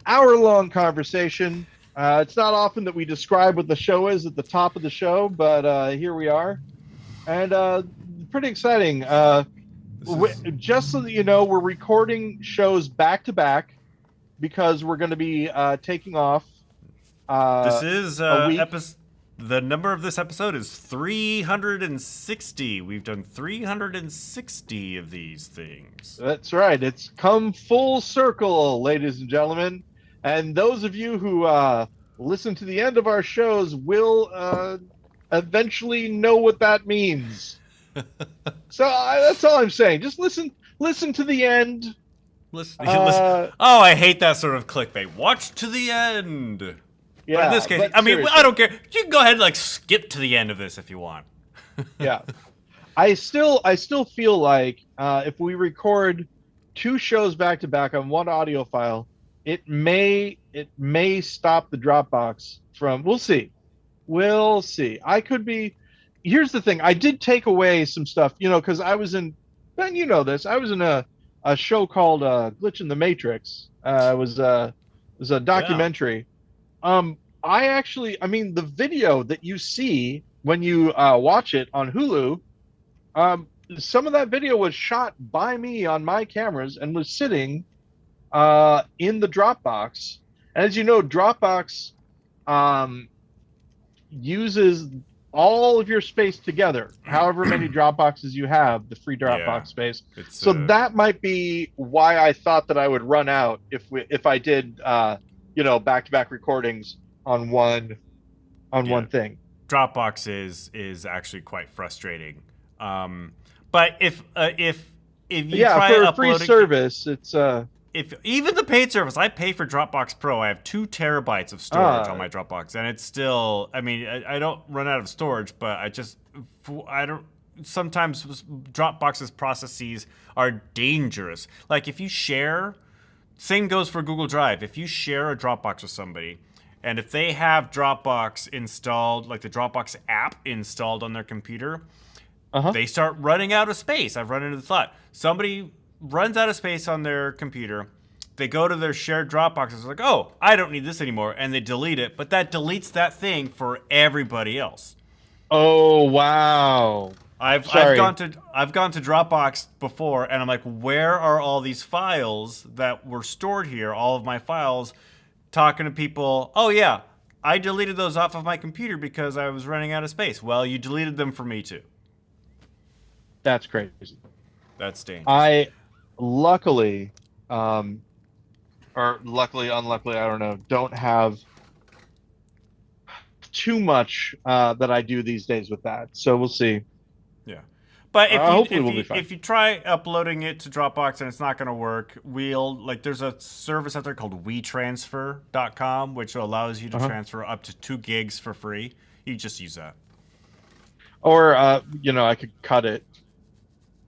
hour-long conversation. It's not often that we describe what the show is at the top of the show, but here we are. And pretty exciting. Just so that you know, we're recording shows back-to-back because we're going to be taking off this is the number of this episode is 360. We've done 360 of these things. That's right. It's come full circle, ladies and gentlemen. And those of you who listen to the end of our shows will eventually know what that means. So that's all I'm saying. Just listen to the end. Listen. Oh, I hate that sort of clickbait. Watch to the end. Yeah, but in this case, I mean, seriously, I don't care. You can go ahead and like skip to the end of this if you want. Yeah, I still feel like if we record 2 shows back to back on one audio file, it may stop the Dropbox from. We'll see. I could be. Here's the thing. I did take away some stuff, because I was in. Ben, you know this. I was in a show called Glitch in the Matrix. It was a documentary. Yeah. The video that you see when you watch it on Hulu, some of that video was shot by me on my cameras and was sitting in the Dropbox. And as you know, Dropbox uses all of your space together, however many Dropboxes you have, the free Dropbox space. So that might be why I thought that I would run out if I did back-to-back recordings on one thing. Dropbox is actually quite frustrating. But if you try for a free service, it's if even the paid service, I pay for Dropbox Pro. I have 2 terabytes of storage on my Dropbox, and it's still. I mean, I don't run out of storage, but I don't. Sometimes Dropbox's processes are dangerous. Like if you share. Same goes for Google Drive. If you share a Dropbox with somebody, and if they have Dropbox installed, like the Dropbox app installed on their computer, they start running out of space. I've run into the thought. Somebody runs out of space on their computer. They go to their shared Dropbox. It's like, oh, I don't need this anymore. And they delete it. But that deletes that thing for everybody else. Oh, wow. I've gone to Dropbox before, and I'm like, where are all these files that were stored here? All of my files, talking to people. Oh yeah, I deleted those off of my computer because I was running out of space. Well, you deleted them for me too. That's crazy. That's dangerous. I luckily, or luckily, unluckily, I don't know, don't have too much that I do these days with that. So we'll see. Yeah, but if you try uploading it to Dropbox and it's not going to work, there's a service out there called WeTransfer.com, which allows you to transfer up to 2 gigs for free. You just use that. Or I could cut it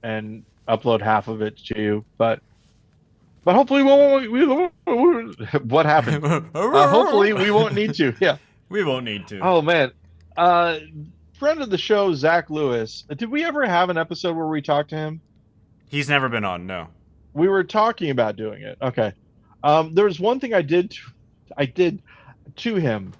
and upload half of it to you, but hopefully what happened? Hopefully we won't need to. Yeah. We won't need to. Oh man. Uh Friend of the show, Zach Lewis. Did we ever have an episode where we talked to him? He's never been on, no. We were talking about doing it. Okay. There was one thing I did to him.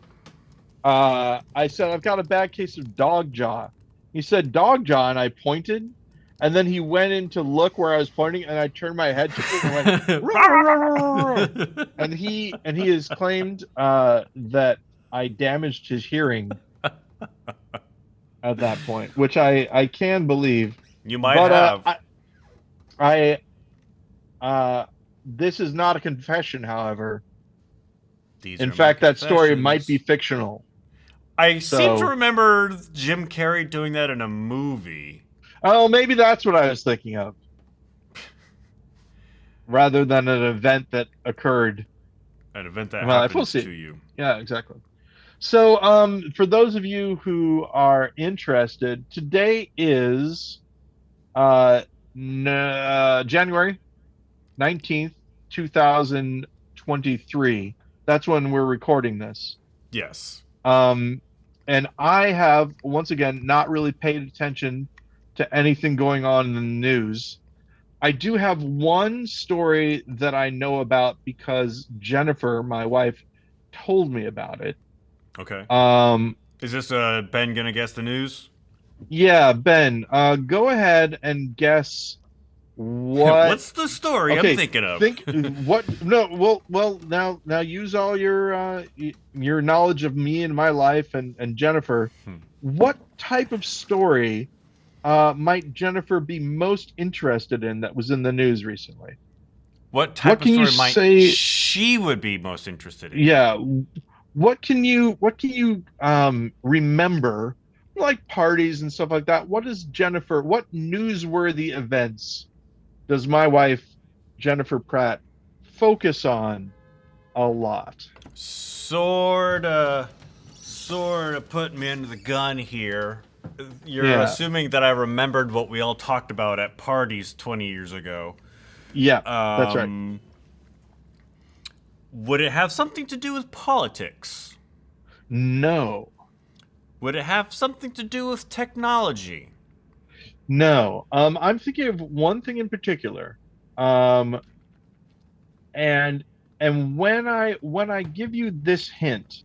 I said, I've got a bad case of dog jaw. He said, dog jaw, and I pointed, and then he went in to look where I was pointing, and I turned my head to it and went, "Roar, roar, roar, roar." And he has claimed that I damaged his hearing at that point, which I can believe. You might have. This is not a confession, however. These In are my fact, that story confessions. might be fictional. I seem to remember Jim Carrey doing that in a movie. Oh, maybe that's what I was thinking of. Rather than an event that occurred. An event that happened to you. Yeah, exactly. So, for those of you who are interested, today is January 19th, 2023. That's when we're recording this. Yes. And I have, once again, not really paid attention to anything going on in the news. I do have one story that I know about because Jennifer, my wife, told me about it. Okay. Is this Ben gonna guess the news? Yeah, Ben, go ahead and guess what. What's the story I'm thinking of? Well, now use all your knowledge of me and my life and Jennifer. What type of story might Jennifer be most interested in that was in the news recently? What type of story might she would be most interested in? Yeah. What can you remember, like parties and stuff like that? What newsworthy events does my wife, Jennifer Pratt, focus on a lot? Sort of putting me under the gun here. You're assuming that I remembered what we all talked about at parties 20 years ago. Yeah, that's right. Would it have something to do with politics? No. Would it have something to do with technology? No. I'm thinking of one thing in particular. And when I give you this hint,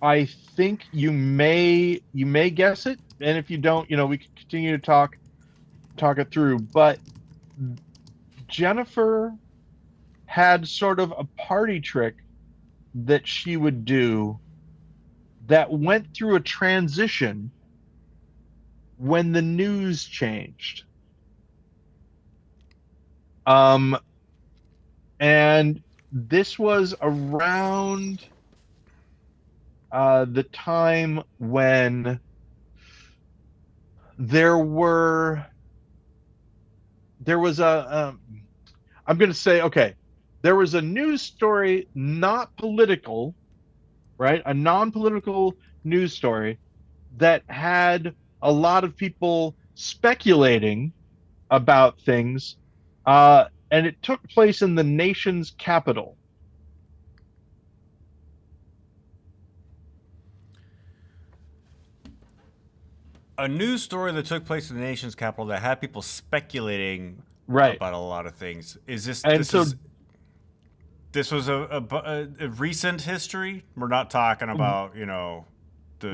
I think you may guess it, and if you don't, we can continue to talk it through. But Jennifer had sort of a party trick that she would do that went through a transition when the news changed. And this was around the time when there was a I'm going to say, okay, there was a news story, not political, right? A non-political news story that had a lot of people speculating about things, and it took place in the nation's capital. A news story that took place in the nation's capital that had people speculating about a lot of things. Is this? This was a recent history. We're not talking about the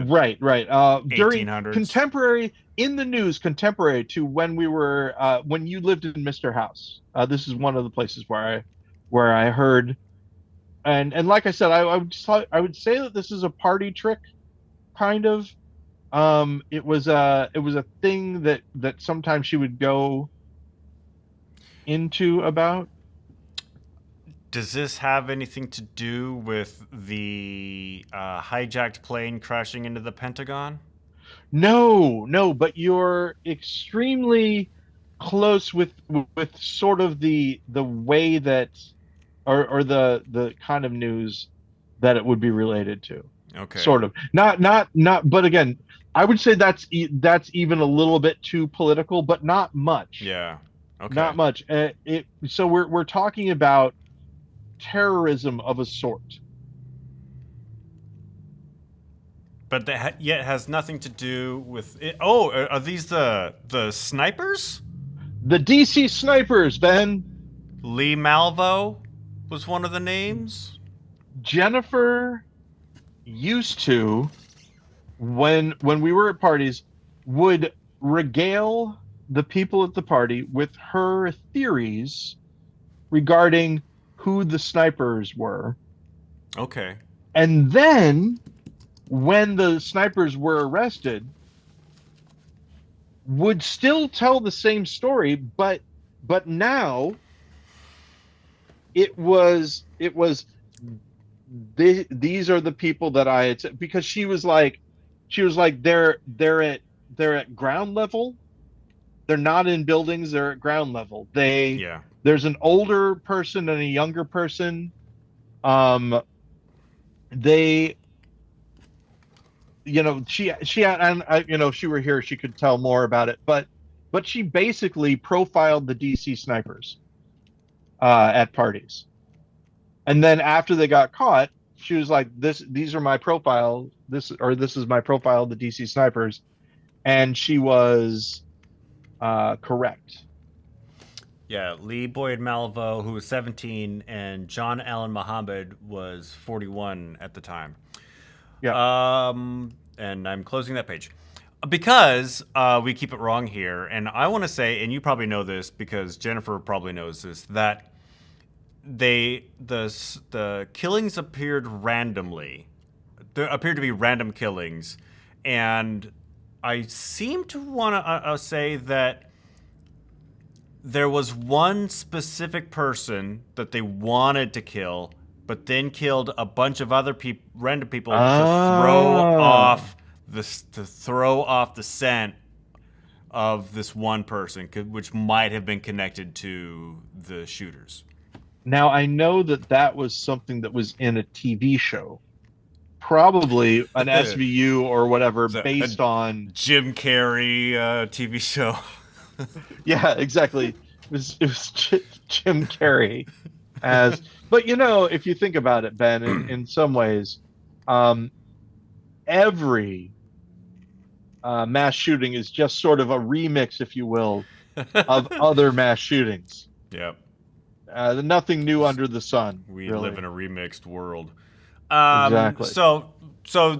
right. During 1800s. Contemporary in the news, contemporary to when we were when you lived in Mr. House. This is one of the places where I heard, and like I said, I would say that this is a party trick, kind of. It was a thing that sometimes she would go into about. Does this have anything to do with the hijacked plane crashing into the Pentagon? No, but you're extremely close with sort of the way that, or the kind of news that it would be related to. Okay. Sort of. Not. But again, I would say that's even a little bit too political, but not much. Yeah. Okay. Not much. So we're talking about terrorism of a sort. But that yet has nothing to do with it. Oh, are these the snipers? The DC snipers, Ben. Lee Malvo was one of the names. Jennifer used to, when we were at parties, would regale the people at the party with her theories regarding who the snipers were. Okay. And then when the snipers were arrested, would still tell the same story, but now these are the people that I had, because she was like they're at ground level. They're not in buildings, they're at ground level. Yeah. There's an older person and a younger person. They she had, and if she were here she could tell more about it, but she basically profiled the DC snipers at parties. And then after they got caught, she was like, these are my profile, this is my profile of the DC snipers. And she was correct. Yeah, Lee Boyd Malvo, who was 17, and John Allen Muhammad was 41 at the time. Yeah. And I'm closing that page because we keep it wrong here. And I want to say, and you probably know this because Jennifer probably knows this, that the killings appeared randomly. There appeared to be random killings, and I seem to want to say that there was one specific person that they wanted to kill, but then killed a bunch of other random people to throw off the scent of this one person, which might have been connected to the shooters. Now I know that was something that was in a TV show, probably an SVU or whatever, based on Jim Carrey TV show. Yeah, exactly. It was Jim Carrey but if you think about it, Ben, in some ways, every mass shooting is just sort of a remix, if you will, of other mass shootings. Yep. Nothing new under the sun. We really live in a remixed world. Exactly. So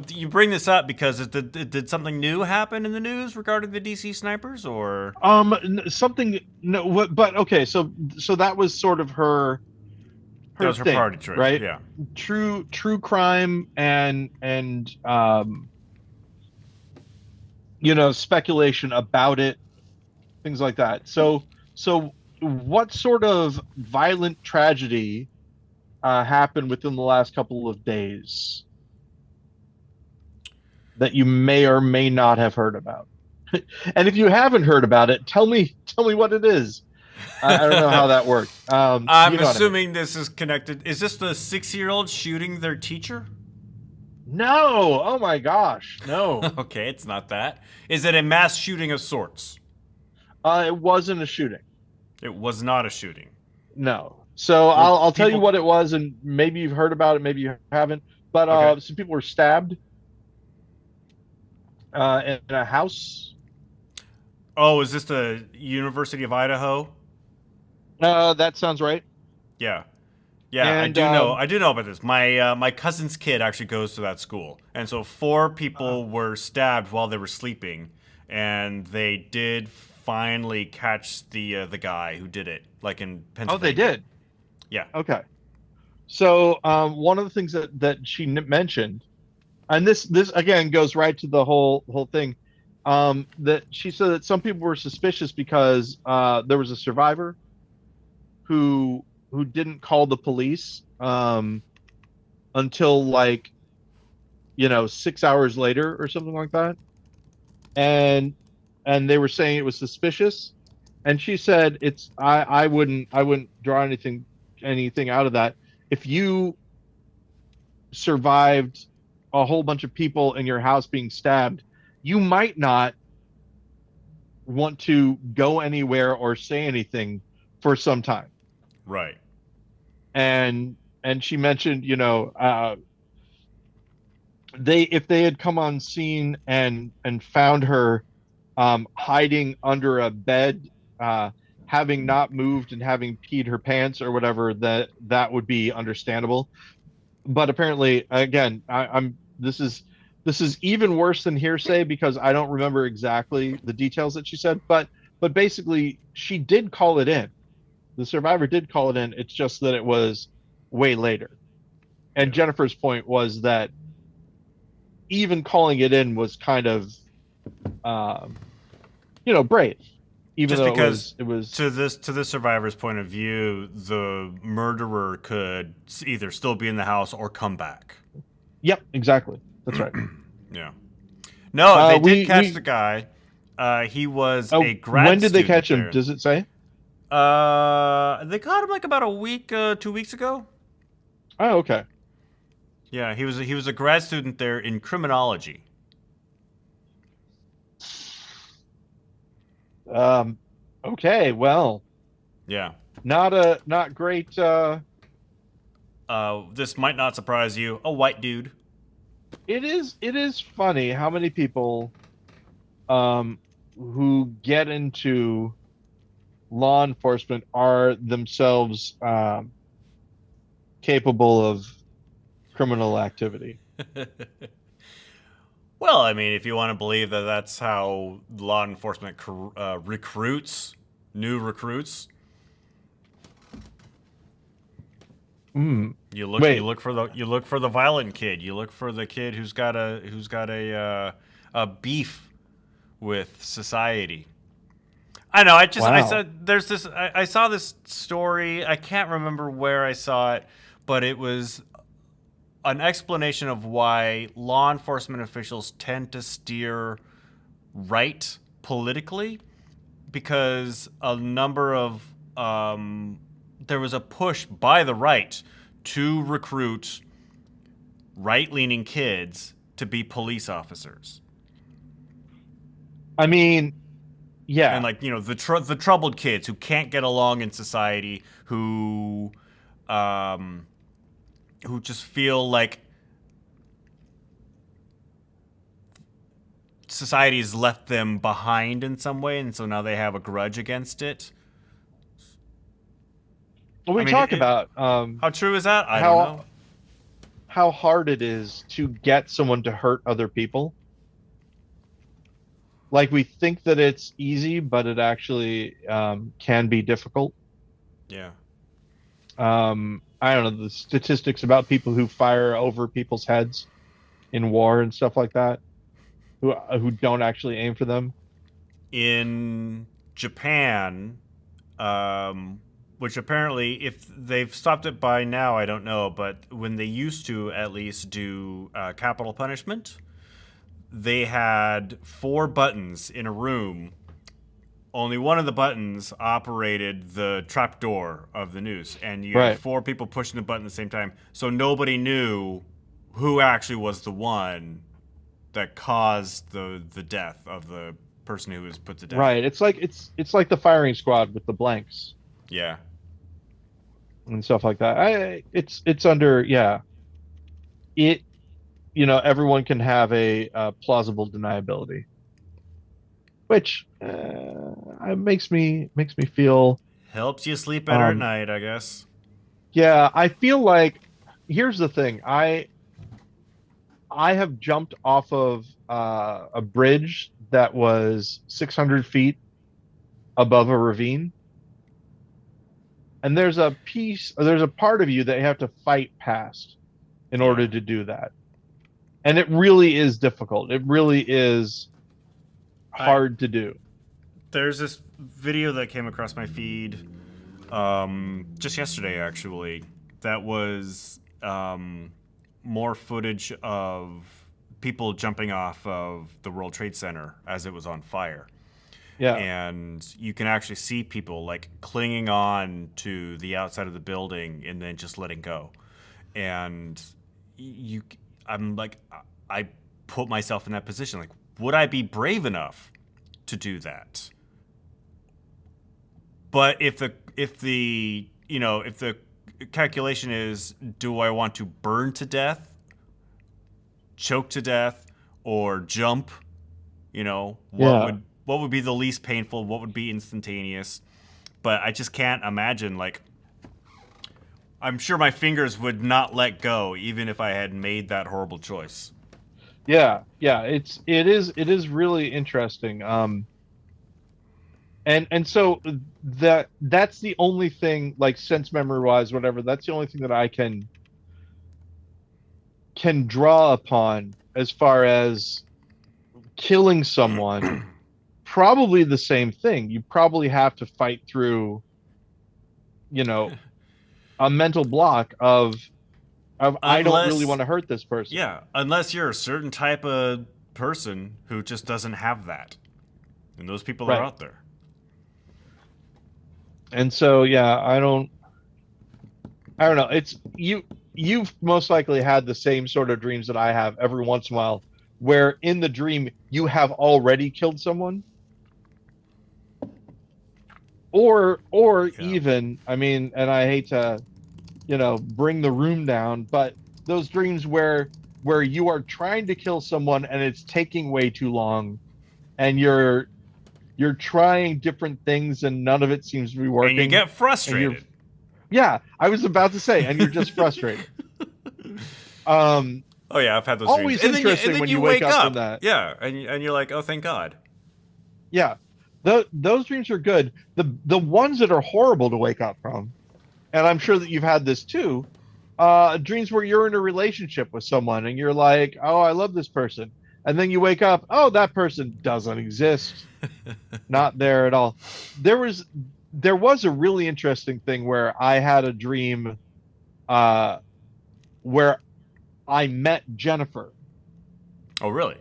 you bring this up because did something new happen in the news regarding the DC snipers, or something? No, but okay. So that was sort of her that was her thing, party trick, right? Yeah. True crime and speculation about it, things like that. So what sort of violent tragedy happened within the last couple of days that you may or may not have heard about? And if you haven't heard about it, tell me what it is. I don't know how that works. I'm assuming this is connected. Is this the 6-year-old shooting their teacher? No. Oh my gosh. No. Okay, it's not that. Is it a mass shooting of sorts? It wasn't a shooting. It was not a shooting. No. So I'll tell you what it was, and maybe you've heard about it, maybe you haven't. But Okay. Some people were stabbed in a house. Oh, is this the University of Idaho? That sounds right. Yeah. Yeah, And, I do know about this. My cousin's kid actually goes to that school, and so 4 people were stabbed while they were sleeping, and they did finally catch the guy who did it, like in Pennsylvania. Oh, they did. Yeah. Okay. So one of the things that she mentioned, and this again goes right to the whole thing, that she said that some people were suspicious because there was a survivor who didn't call the police until 6 hours later or something like that, and they were saying it was suspicious, and she said I wouldn't draw anything out of that. If you survived a whole bunch of people in your house being stabbed, you might not want to go anywhere or say anything for some time. Right. And she mentioned, if they had come on scene and found her hiding under a bed, having not moved and having peed her pants or whatever, that would be understandable. But apparently, again, I'm this is even worse than hearsay because I don't remember exactly the details that she said. But basically, she did call it in. The survivor did call it in. It's just that it was way later. And Yeah. Jennifer's point was that even calling it in was kind of, um, brave, even Just though because it was. to the survivor's point of view, the murderer could either still be in the house or come back. Yep, exactly. That's right. Yeah. No, they did catch we the guy. He was oh, a grad when did they student catch him? there. Does it say? They caught him like about a week, 2 weeks ago. Oh, okay. Yeah, he was a grad student there in criminology. Um, okay. Well, Yeah. not great. This might not surprise you. A white dude. It is funny how many people who get into law enforcement are themselves capable of criminal activity. Well, I mean, if you want to believe that that's how law enforcement recruits new recruits, Wait, you look for the violent kid. You look for the kid who's got a beef with society. I know. I wow. said there's this. I saw this story. I can't remember where I saw it, but it was an explanation of why law enforcement officials tend to steer right politically, because a number of there was a push by the right to recruit right-leaning kids to be police officers. I mean, yeah. And like, the troubled kids who can't get along in society, who just feel like society has left them behind in some way, and so now they have a grudge against it. Well, we I mean, talk about how true is that? I don't know. How hard it is to get someone to hurt other people. Like we think that it's easy, but it actually can be difficult. Yeah. I don't know the statistics about people who fire over people's heads in war and stuff like that, who don't actually aim for them. In Japan, which apparently, if they've stopped it by now, I don't know, but when they used to at least do capital punishment, they had 4 buttons in a room. Only one of the buttons operated the trapdoor of the noose, and you had 4 people pushing the button at the same time, so nobody knew who actually was the one that caused the death of the person who was put to death. Right. It's like the firing squad with the blanks. Yeah. And stuff like that. It's under it. Everyone can have a plausible deniability, which makes me feel helps you sleep better at night, I guess. Yeah, I feel like here's the thing. I have jumped off of a bridge that was 600 feet above a ravine, and there's a part of you that you have to fight past in order to do that. And it really is difficult. It really is hard to do. There's this video that came across my feed just yesterday, actually, that was more footage of people jumping off of the World Trade Center as it was on fire. Yeah. And you can actually see people like clinging on to the outside of the building and then just letting go. And I'm like, I put myself in that position. Like, would I be brave enough to do that? But if the calculation is, do I want to burn to death, choke to death, or jump? What would be the least painful? What would be instantaneous? But I just can't imagine, like, I'm sure my fingers would not let go even if I had made that horrible choice. Yeah, it is really interesting. And so that's the only thing, like, sense memory wise, whatever, that's the only thing that I can draw upon as far as killing someone. Probably the same thing. You probably have to fight through, a mental block of I don't really want to hurt this person. Yeah, unless you're a certain type of person who just doesn't have that. And those people are out there. And so, yeah, I don't know. It's you've most likely had the same sort of dreams that I have every once in a while, where in the dream you have already killed someone. Or even, I mean, and I hate to, bring the room down, but those dreams where you are trying to kill someone and it's taking way too long, and you're trying different things and none of it seems to be working. And you get frustrated. Yeah, I was about to say, and you're just frustrated. Oh yeah, I've had those always dreams. Interesting and then when you wake up from that. Yeah, and you're like, oh, thank God. Yeah, those dreams are good. The ones that are horrible to wake up from, and I'm sure that you've had this too, dreams where you're in a relationship with someone and you're like, oh, I love this person. And then you wake up, oh, that person doesn't exist. Not there at all. There was a really interesting thing where I had a dream where I met Jennifer. Oh, really?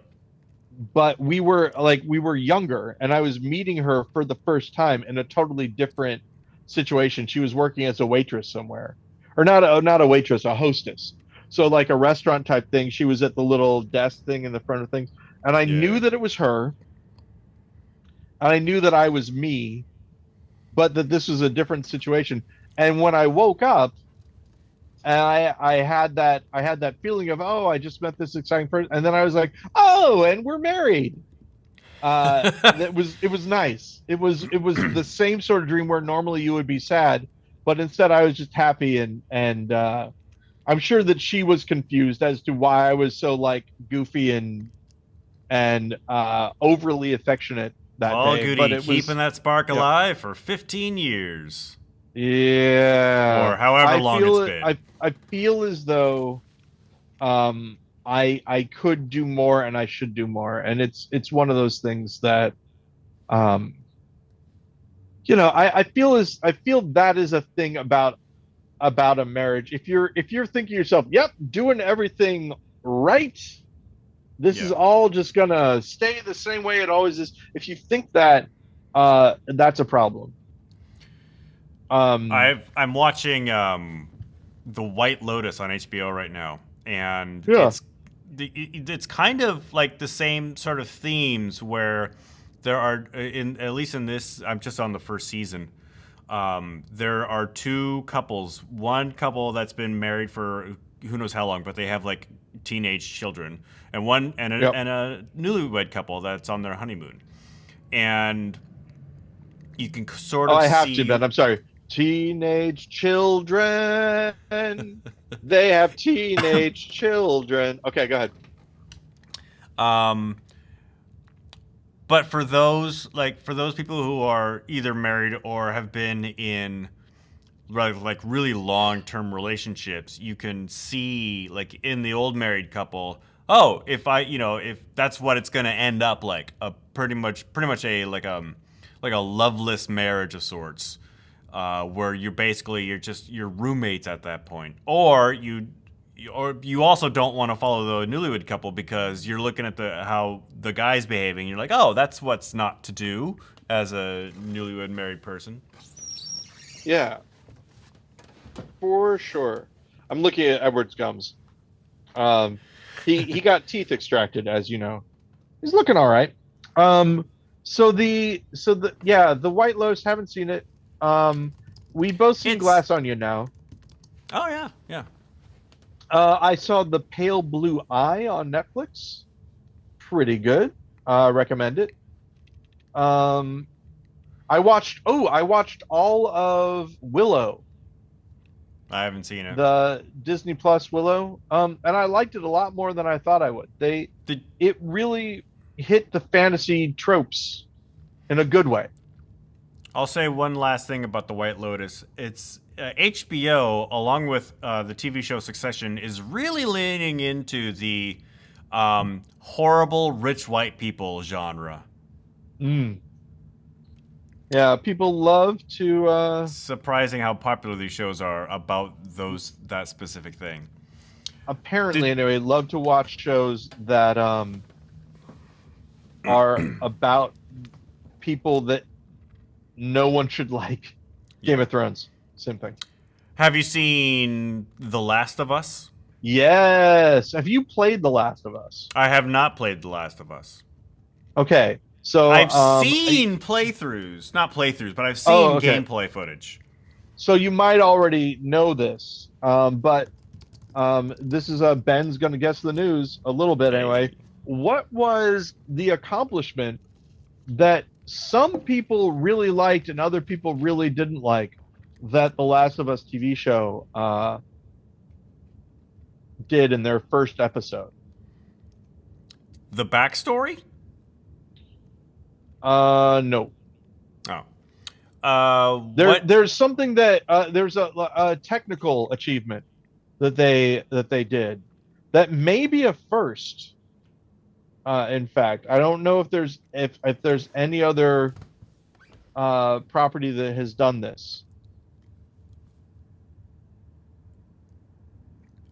But we were younger, and I was meeting her for the first time in a totally different situation. She was working as a waitress somewhere, or not a waitress, a hostess. So like a restaurant type thing. She was at the little desk thing in the front of things, and I knew that it was her, and I knew that I was me, but that this was a different situation. And when I woke up, and I had that feeling of, oh, I just met this exciting person, and then I was like, oh, and we're married. It was nice. It was the same sort of dream where normally you would be sad, but instead I was just happy, and I'm sure that she was confused as to why I was so like goofy and overly affectionate that day. Goody, but it keeping that spark alive for 15 years. Yeah. Or however long it's been. I feel as though I could do more and I should do more. And it's one of those things that I feel that is a thing about a marriage. If you're thinking to yourself, yep, doing everything right, this is all just gonna stay the same way it always is. If you think that, that's a problem. I'm watching The White Lotus on HBO right now, and it's kind of like the same sort of themes where there are, at least in this, I'm just on the first season. There are two couples. One couple that's been married for who knows how long, but they have like teenage children, and a newlywed couple that's on their honeymoon, and you can sort of. I have to, Ben. I'm sorry. Teenage children. They have teenage children. Okay, go ahead. But for those people who are either married or have been in like really long-term relationships, you can see like in the old married couple, oh, if that's what it's going to end up like, a pretty much a like a loveless marriage of sorts. Where you're roommates at that point, or you also don't want to follow the newlywed couple because you're looking at how the guy's behaving. You're like, oh, that's what's not to do as a newlywed married person. Yeah, for sure. I'm looking at Edward's gums. He got teeth extracted, as you know. He's looking all right. The White Lotus, haven't seen it. We both seen It's Glass Onion now. Oh yeah, yeah. I saw The Pale Blue Eye on Netflix. Pretty good. Recommend it. Um, I watched all of Willow, I haven't seen it. the Disney Plus Willow. And I liked it a lot more than I thought I would. It really hit the fantasy tropes in a good way. I'll say one last thing about the White Lotus. It's HBO, along with the TV show Succession, is really leaning into the horrible rich white people genre. Mm. Yeah, people love to. Surprising how popular these shows are about that specific thing. Apparently, anyway, love to watch shows that are about people that no one should like. Game of Thrones, same thing. Have you seen The Last of Us? Yes. Have you played The Last of Us? I have not played The Last of Us. Okay, so I've seen playthroughs, not playthroughs, but I've seen gameplay footage. So you might already know this, but this is Ben's going to guess the news a little bit anyway. What was the accomplishment that some people really liked and other people really didn't like that The Last of Us TV show did in their first episode? The backstory? No. Oh. There's something that there's a technical achievement that they did that may be a first. In fact, I don't know if there's any other property that has done this.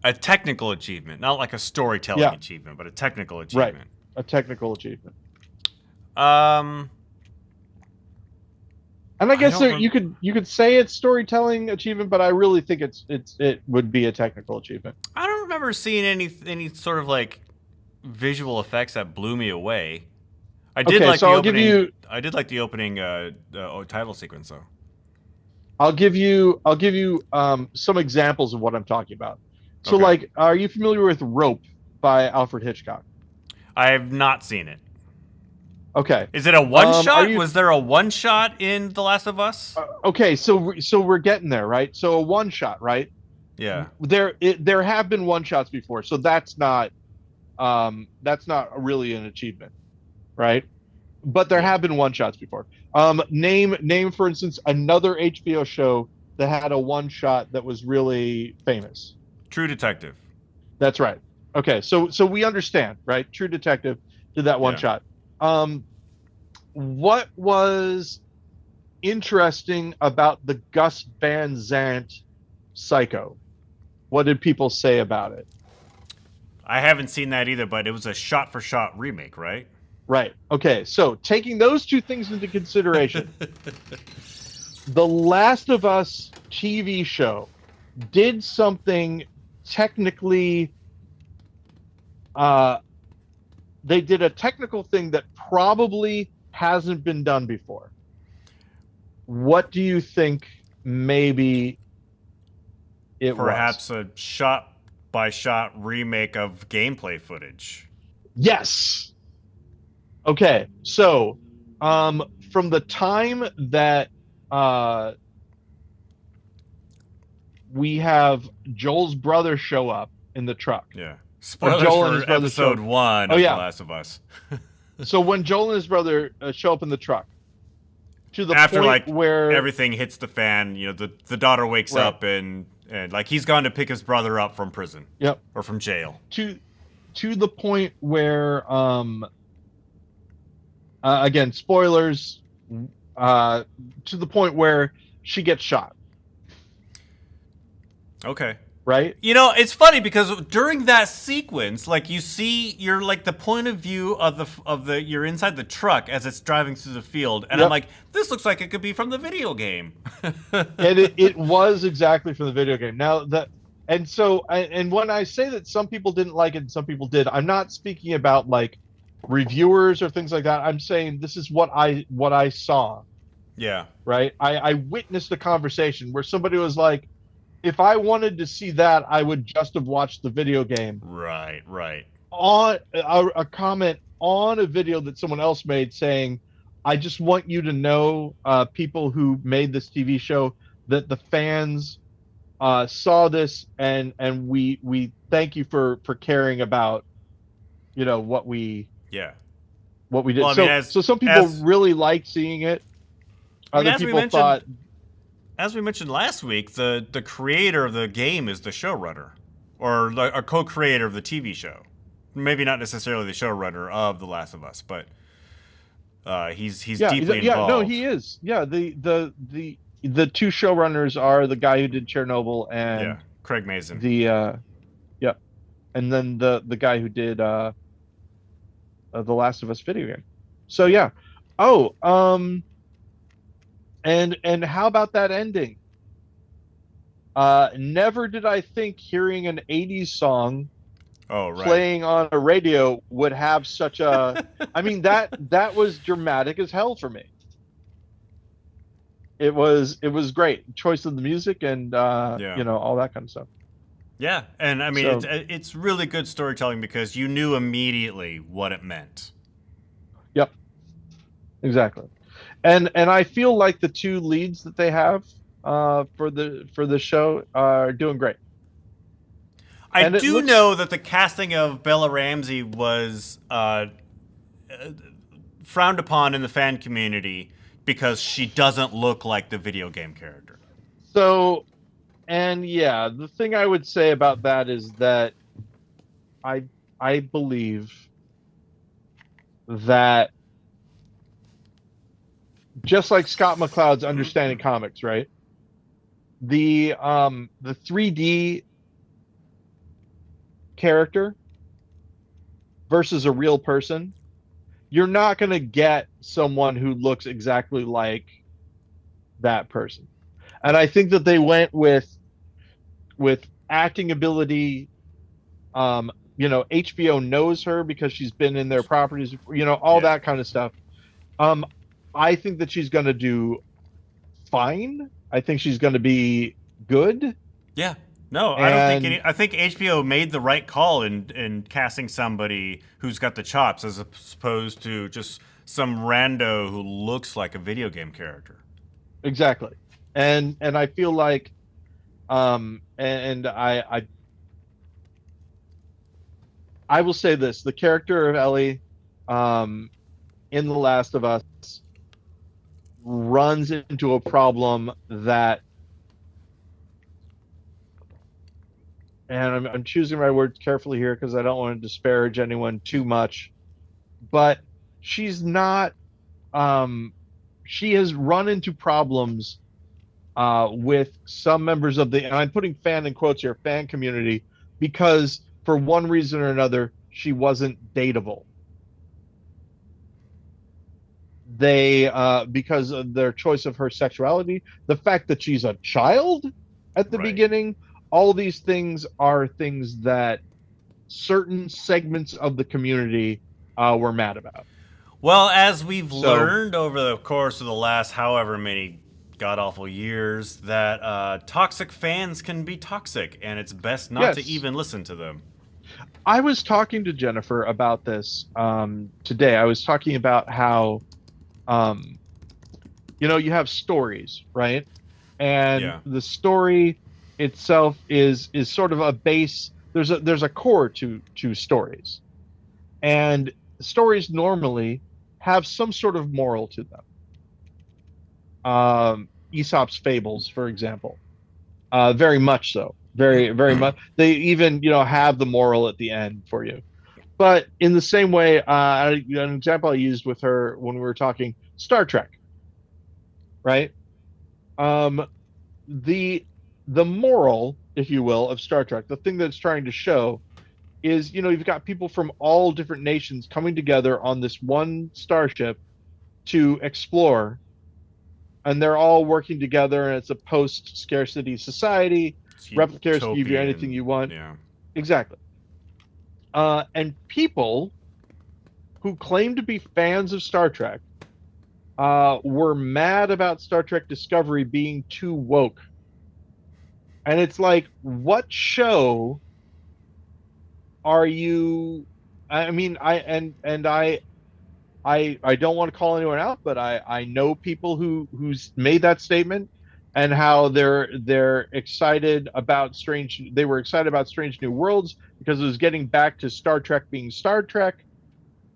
A technical achievement, not like a storytelling achievement, but a technical achievement. Right, a technical achievement. And I guess you could say it's storytelling achievement, but I really think it would be a technical achievement. I don't remember seeing any sort of like visual effects that blew me away. I did like the opening title sequence though. I'll give you some examples of what I'm talking about. So like, are you familiar with Rope by Alfred Hitchcock? I have not seen it. Okay. Is it a one shot? Was there a one shot in The Last of Us? Okay, so we're getting there, right? So a one shot, right? Yeah. There have been one shots before, so that's not really an achievement, right? But there have been one shots before. Name for instance another HBO show that had a one shot that was really famous. True Detective. That's right. Okay, so we understand, right? True Detective did that one shot. What was interesting about the Gus Van Sant Psycho? What did people say about it? I haven't seen that either, but it was a shot-for-shot remake, right? Right. Okay, so taking those two things into consideration, The Last of Us TV show did something technically they did a technical thing that probably hasn't been done before. What do you think maybe it Perhaps was? a shot-by-shot remake of gameplay footage. Yes. Okay, so from the time that we have Joel's brother show up in the truck. Yeah. Spoilers for episode 1 of The Last of Us. So when Joel and his brother show up in the truck, to the after point like where everything hits the fan, you know, the daughter wakes up and like he's gone to pick his brother up from prison. Yep. Or from jail. To the point where again, spoilers, to the point where she gets shot. Okay. Right? You know, it's funny because during that sequence, like you're like the point of view of the you're inside the truck as it's driving through the field, and I'm like, this looks like it could be from the video game. And it was exactly from the video game. Now and when I say that some people didn't like it and some people did, I'm not speaking about like reviewers or things like that. I'm saying this is what I saw. Yeah. Right. I witnessed a conversation where somebody was like, if I wanted to see that, I would just have watched the video game. Right. Right. On a comment on a video that someone else made saying, I just want you to know, people who made this TV show, that the fans saw this, and we thank you for caring about, what we Yeah. did. Well, I mean, So some people really liked seeing it. Other people thought, as we mentioned last week, the creator of the game is the showrunner, or a co-creator of the TV show. Maybe not necessarily the showrunner of The Last of Us, but he's deeply involved. Yeah, no, he is. Yeah, the two showrunners are the guy who did Chernobyl and Craig Mazin. And then the guy who did The Last of Us video game. So yeah. Oh, and how about that ending? Never did I think hearing an 80s song playing on a radio would have such a I mean, that was dramatic as hell for me. It was great. Choice of the music and all that kind of stuff. Yeah, and I mean, it's really good storytelling because you knew immediately what it meant. Yep. Exactly. And I feel like the two leads that they have for the show are doing great. I do know that the casting of Bella Ramsey was frowned upon in the fan community because she doesn't look like the video game character. So, and yeah, the thing I would say about that is that I believe that just like Scott McCloud's understanding comics, right? The 3D character versus a real person, you're not going to get someone who looks exactly like that person. And I think that they went with acting ability. HBO knows her because she's been in their properties, that kind of stuff. I think that she's going to do fine. I think she's going to be good. Yeah. No, I don't think I think HBO made the right call in casting somebody who's got the chops as opposed to just some rando who looks like a video game character. Exactly. And I feel like and I will say this, the character of Ellie in The Last of Us runs into a problem that, and I'm choosing my words carefully here because I don't want to disparage anyone too much, but she's not, she has run into problems with some members of the, and I'm putting fan in quotes here, fan community, because for one reason or another, she wasn't dateable. They, because of their choice of her sexuality, the fact that she's a child at the beginning, all these things are things that certain segments of the community were mad about. Well, as we've learned over the course of the last however many god-awful years, that toxic fans can be toxic, and it's best not to even listen to them. I was talking to Jennifer about this today. I was talking about how, you have stories, right? And the story itself is sort of a base. There's a core to stories, and stories normally have some sort of moral to them. Aesop's fables, for example, very much so, very much. They even have the moral at the end for you. But in the same way, an example I used with her when we were talking Star Trek, right? The moral, if you will, of Star Trek, the thing that it's trying to show is, you've got people from all different nations coming together on this one starship to explore, and they're all working together, and it's a post-scarcity society. Replicators can give you anything you want. Yeah. Exactly. And people who claim to be fans of Star Trek were mad about Star Trek Discovery being too woke. And it's like, what show are you? I mean, I don't want to call anyone out, but I know people who's made that statement and how they're excited about they were excited about Strange New Worlds because it was getting back to Star Trek being Star Trek,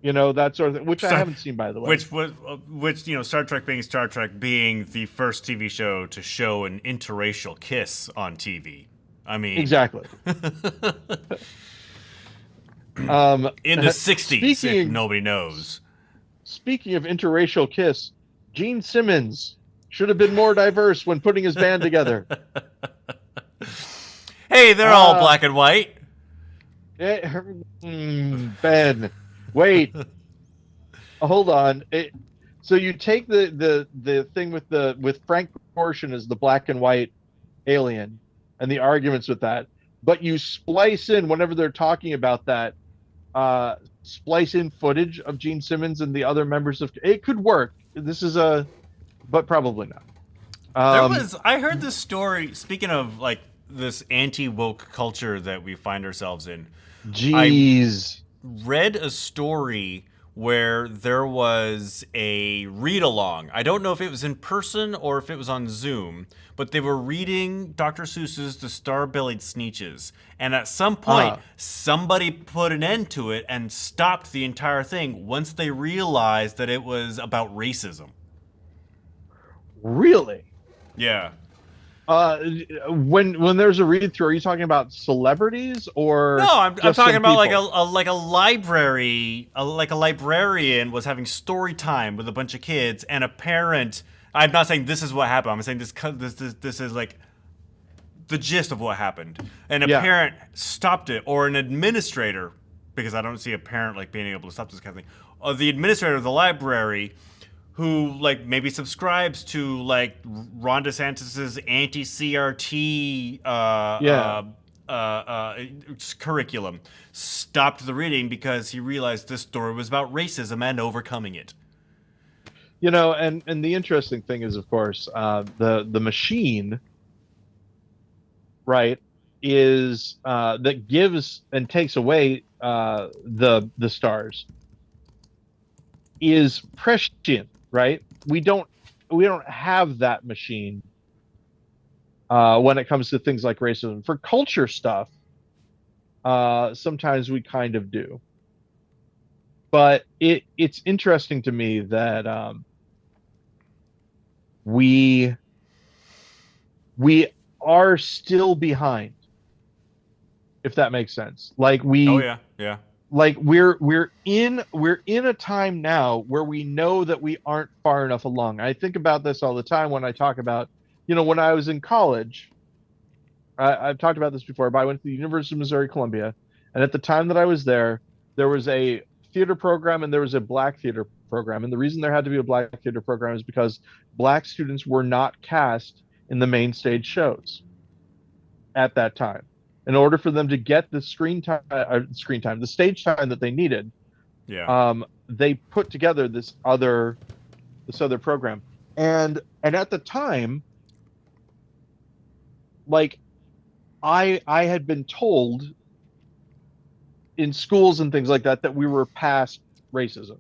that sort of thing, which I haven't seen, by the way. Which Star Trek being the first TV show to show an interracial kiss on TV. I mean, exactly. In the 60s, if nobody knows. Speaking of interracial kiss, Gene Simmons should have been more diverse when putting his band together. Hey, they're all black and white. Ben, wait. Hold on. So you take the thing with Frank Gorshin as the black and white alien and the arguments with that, but you splice in whenever they're talking about that, splice in footage of Gene Simmons and the other members of it could work. But probably not. I heard this story, speaking of like this anti-woke culture that we find ourselves in. Jeez. I read a story where there was a read-along. I don't know if it was in person or if it was on Zoom, but they were reading Dr. Seuss's The Star-Bellied Sneetches. And at some point, somebody put an end to it and stopped the entire thing once they realized that it was about racism. Really? Yeah. When there's a read through, are you talking about celebrities or? No, I'm talking about like a library, like a librarian was having story time with a bunch of kids, and a parent. I'm not saying this is what happened. I'm saying this is like the gist of what happened, and a parent stopped it, or an administrator, because I don't see a parent like being able to stop this kind of thing. The administrator of the library, who like maybe subscribes to like Ron DeSantis's anti-CRT curriculum, stopped the reading because he realized this story was about racism and overcoming it. And the interesting thing is, of course, the machine, right, is that gives and takes away the stars is prescient. Right? We don't have that machine when it comes to things like racism. For culture stuff, sometimes we kind of do. But it's interesting to me that we are still behind, if that makes sense. Like yeah. Like we're in a time now where we know that we aren't far enough along. I think about this all the time when I talk about, when I was in college. I've talked about this before, but I went to the University of Missouri Columbia, and at the time that I was there was a theater program and there was a black theater program. And the reason there had to be a black theater program is because black students were not cast in the main stage shows at that time. In order for them to get the the stage time that they needed, they put together this other program, and at the time, like, I had been told in schools and things like that we were past racism,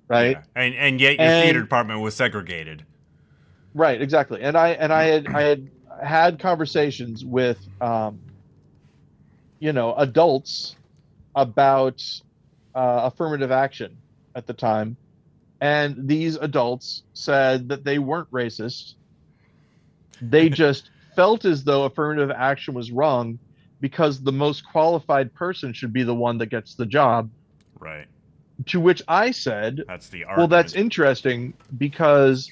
right? Yeah. And yet your theater department was segregated, right? Exactly. And I had conversations with adults about affirmative action at the time. And these adults said that they weren't racist. They just felt as though affirmative action was wrong because the most qualified person should be the one that gets the job. Right. To which I said, that's the argument. Well, that's interesting because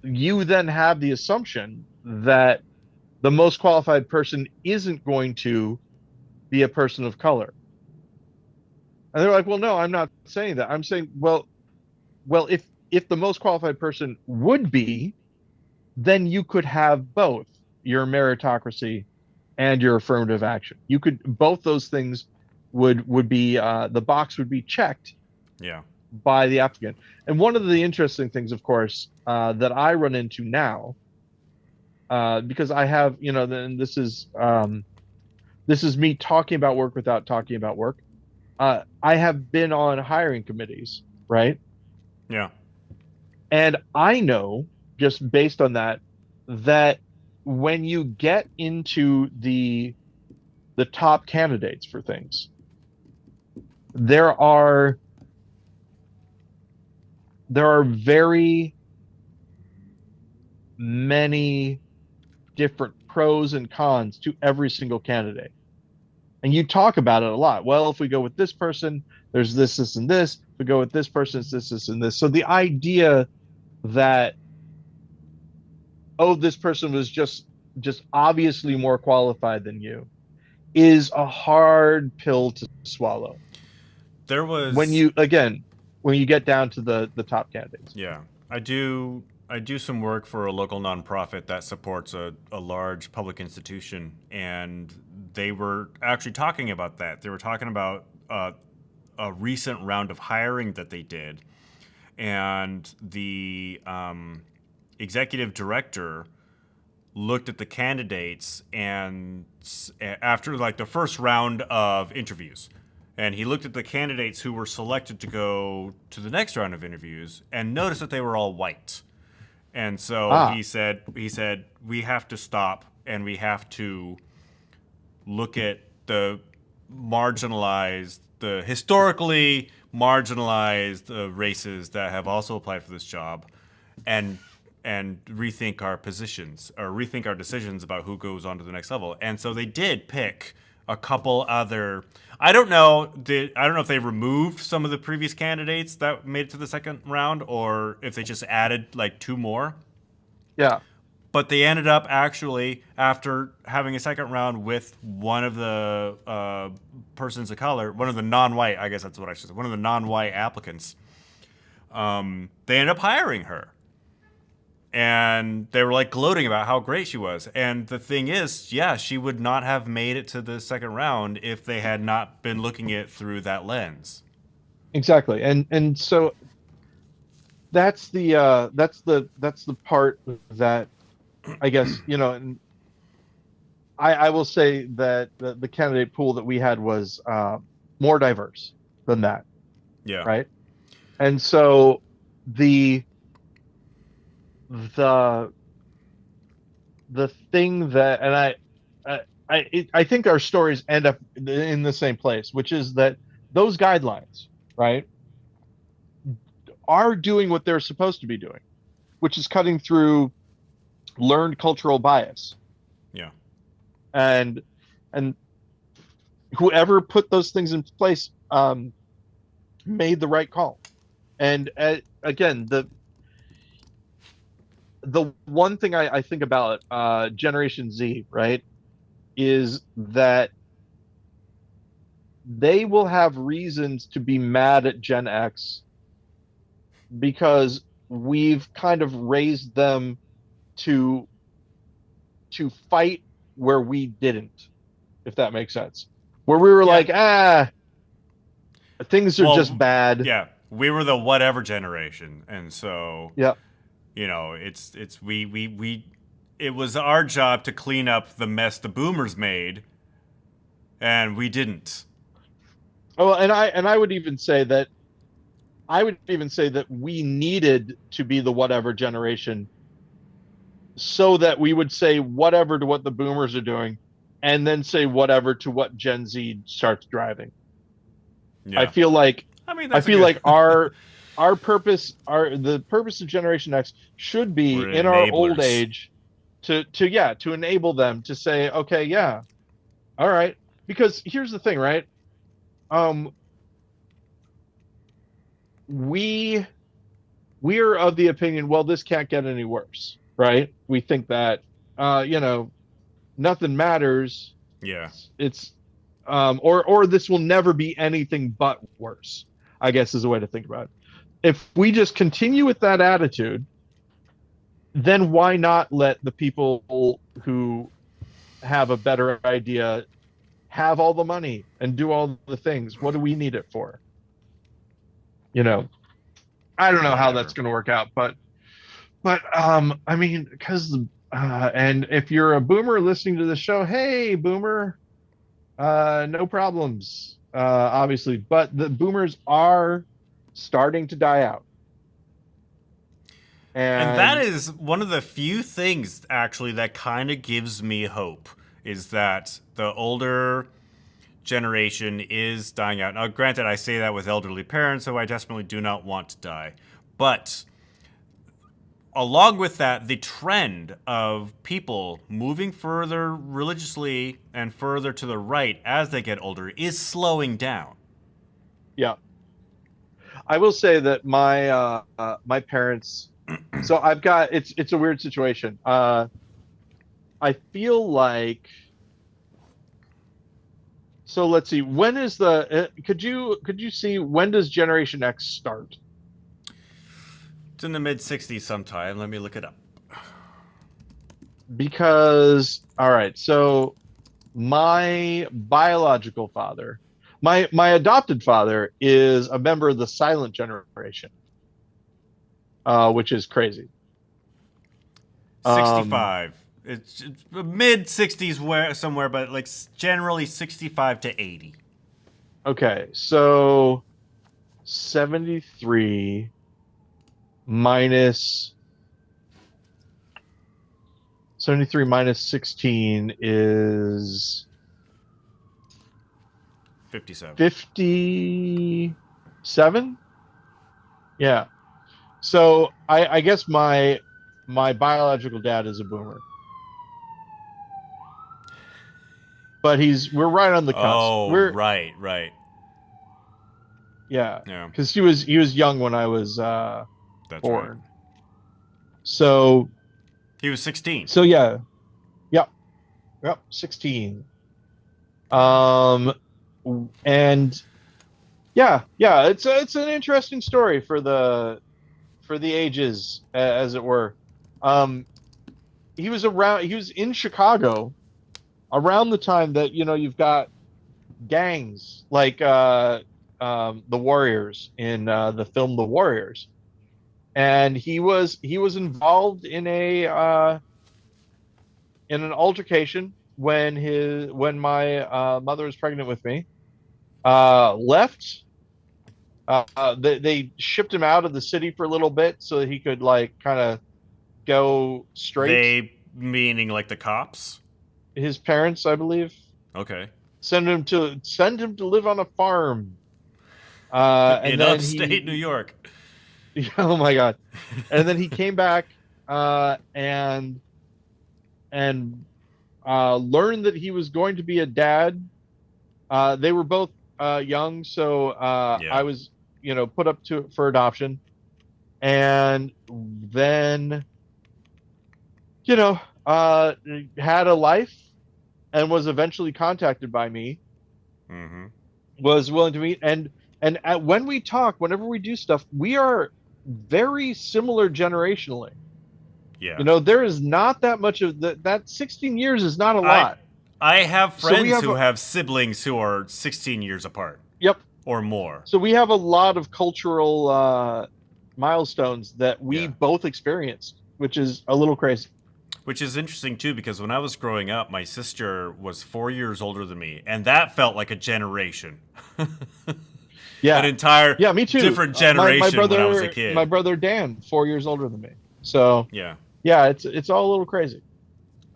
you then have the assumption that the most qualified person isn't going to be a person of color. And they're like, well, no, I'm not saying that. I'm saying, well, if the most qualified person would be, then you could have both your meritocracy and your affirmative action. You could, both those things would be, the box would be checked Yeah. by the applicant. And one of the interesting things, of course, that I run into now, because I have, then this is me talking about work without talking about work. I have been on hiring committees, right? Yeah. And I know just based on that that when you get into the top candidates for things, there are very many different pros and cons to every single candidate. And you talk about it a lot. Well, if we go with this person, there's this, and this. If we go with this person, it's this, and this. So the idea that, oh, this person was just obviously more qualified than you is a hard pill to swallow. There When was you get down to the top candidates. Yeah, I do some work for a local nonprofit that supports a large public institution, and they were actually talking about that. They were talking about a recent round of hiring that they did, and the executive director looked at the candidates and after like the first round of interviews, and he looked at the candidates who were selected to go to the next round of interviews and noticed that they were all white. And so Ah, he said we have to stop and we have to look at the marginalized, the historically marginalized races that have also applied for this job, and rethink our positions or rethink our decisions about who goes on to the next level. And so they did pick a couple other. I don't know if they removed some of the previous candidates that made it to the second round or if they just added like two more. yeah. But they ended up actually, after having a second round with one of the persons of color, one of the non-white, I guess that's what I should say, one of the non-white applicants, they ended up hiring her. And they were like gloating about how great she was. And the thing is, yeah, she would not have made it to the second round if they had not been looking at it through that lens. Exactly. And so that's the part that I guess, and I will say that the candidate pool that we had was more diverse than that, Yeah. right? And so the the the thing that, and I think our stories end up in the same place, which is that those guidelines, right, are doing what they're supposed to be doing, which is cutting through learned cultural bias. Yeah. And and whoever put those things in place made the right call. And again, the one thing I think about Generation Z, right, is that they will have reasons to be mad at Gen X because we've kind of raised them to fight where we didn't, if that makes sense. Where we were Yeah. like, things are just Well, bad. yeah, we were the whatever generation. And so, Yeah, it's we it was our job to clean up the mess the boomers made, and we didn't. oh, and I would even say that we needed to be the whatever generation so that we would say whatever to what the boomers are doing and then say whatever to what Gen Z starts driving. I Yeah. feel like I mean, I that's a feel good. like our purpose, the purpose of Generation X should be We're in our old enablers. age to enable them to say, okay, yeah, all right. Because here's the thing, right? Um, we we're of the opinion, well, this can't get any worse, right? We think that nothing matters. Yeah. It's or this will never be anything but worse, I guess is a way to think about it. If we just continue with that attitude, then why not let the people who have a better idea have all the money and do all the things? What do we need it for? you know, I don't know how Whatever. that's going to work out, but I mean, because and if you're a boomer listening to the show, hey, boomer, no problems, obviously, but the boomers are starting to die out, And that and is one of the few things actually that kind of gives me hope is that the older generation is dying out. Now, granted, I say that with elderly parents who I desperately do not want to die. But along with that, the trend of people moving further religiously and further to the right as they get older is slowing down. yeah, I will say that my parents. So I've got it's a weird situation. I feel like so let's see. When is the could you see when does Generation X start? It's in the mid 60s sometime. Let me look it up. Because all right, so my biological father, my adopted father is a member of the silent generation, which is crazy. Um, 65. It's mid 60s where somewhere, but like generally 65 to 80. okay, so 73 minus 73 minus 16 is 57. 57. Yeah. So I guess my biological dad is a boomer, but we're right on the cusp. Oh, We're right. yeah, Yeah, because he was young when I was that's right. born. So He was 16. yeah, yep, 16. Yeah. And yeah, it's an interesting story for the ages, as it were. Um, he was around. He was in Chicago around the time that you've got gangs like the Warriors in the film The Warriors, and he was involved in an altercation when my mother was pregnant with me. Left. They shipped him out of the city for a little bit so that he could like kind of go straight. They meaning like the cops? His parents, I believe, Okay. send him to live on a farm. And In then upstate New York. oh my God, and then he came back and learned that he was going to be a dad. They were both young, so Yeah. I was put up for adoption, and then had a life and was eventually contacted by me, Mm-hmm. was willing to meet, when we talk, whenever we do stuff, we are very similar generationally. Yeah. There is not that much of that 16 years is not a I lot. I have So we friends have who have siblings who are 16 years apart yep. or more. So we have a lot of cultural milestones that we Yeah. both experienced, which is a little crazy. Which is interesting too, because when I was growing up, my sister was 4 years older than me, and that felt like a generation. Yeah, An entire yeah, me too. different My generation brother, when I was a kid. my brother Dan, 4 years older than me. So Yeah. yeah, it's all a little crazy.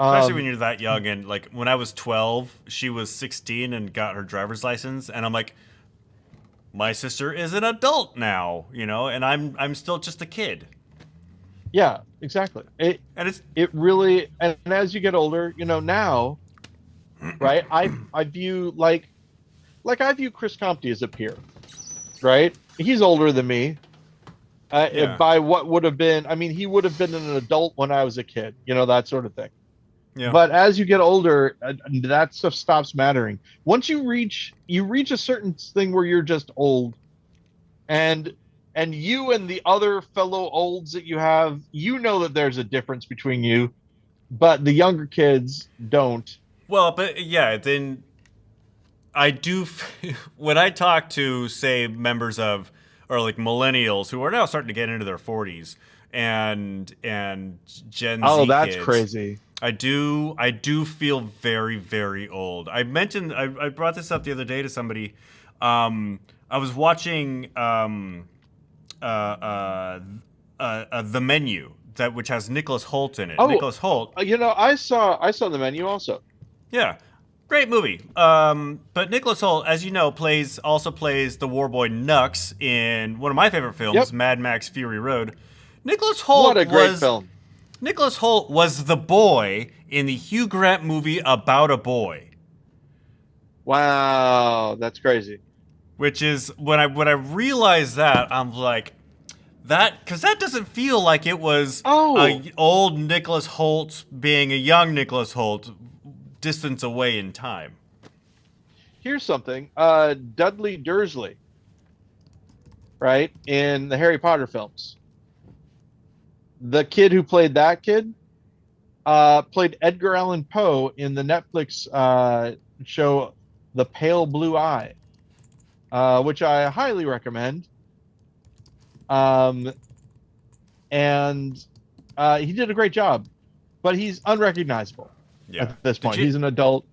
Especially when you're that young, and like when I was 12, she was 16 and got her driver's license, and I'm like, my sister is an adult now, and I'm still just a kid. Yeah, exactly. And it's It really, and as you get older, now, right? I view I view Chris Compte as a peer, right? He's older than me. Yeah. By what would have been, I mean, he would have been an adult when I was a kid, that sort of thing. Yeah. But as you get older, that stuff stops mattering. Once you reach a certain thing where you're just old, and you and the other fellow olds that you have, that there's a difference between you, but the younger kids don't. Well, but yeah, then I do when I talk to say members of are like millennials who are now starting to get into their 40s and Gen Oh, Z that's kids. crazy. I do feel very, very old. I mentioned I brought this up the other day to somebody. I was watching The Menu, which has Nicholas Hoult in it. Oh, Nicholas Hoult. I saw The Menu also. Yeah, great movie. But Nicholas Hoult, as you know, also plays the war boy Nux in one of my favorite films, Yep. Mad Max Fury Road. Nicholas What Hoult a great film. Nicholas Hoult was the boy in the Hugh Grant movie About a Boy. Wow, that's crazy. Which is when I realized that, I'm like, because that doesn't feel like it was a old Nicholas Hoult being a young Nicholas Hoult distance away in time. Here's something. Dudley Dursley, right, in the Harry Potter films. The kid who played that kid played Edgar Allan Poe in the Netflix show The Pale Blue Eye, which I highly recommend. And he did a great job, but he's unrecognizable at this point. He's an adult.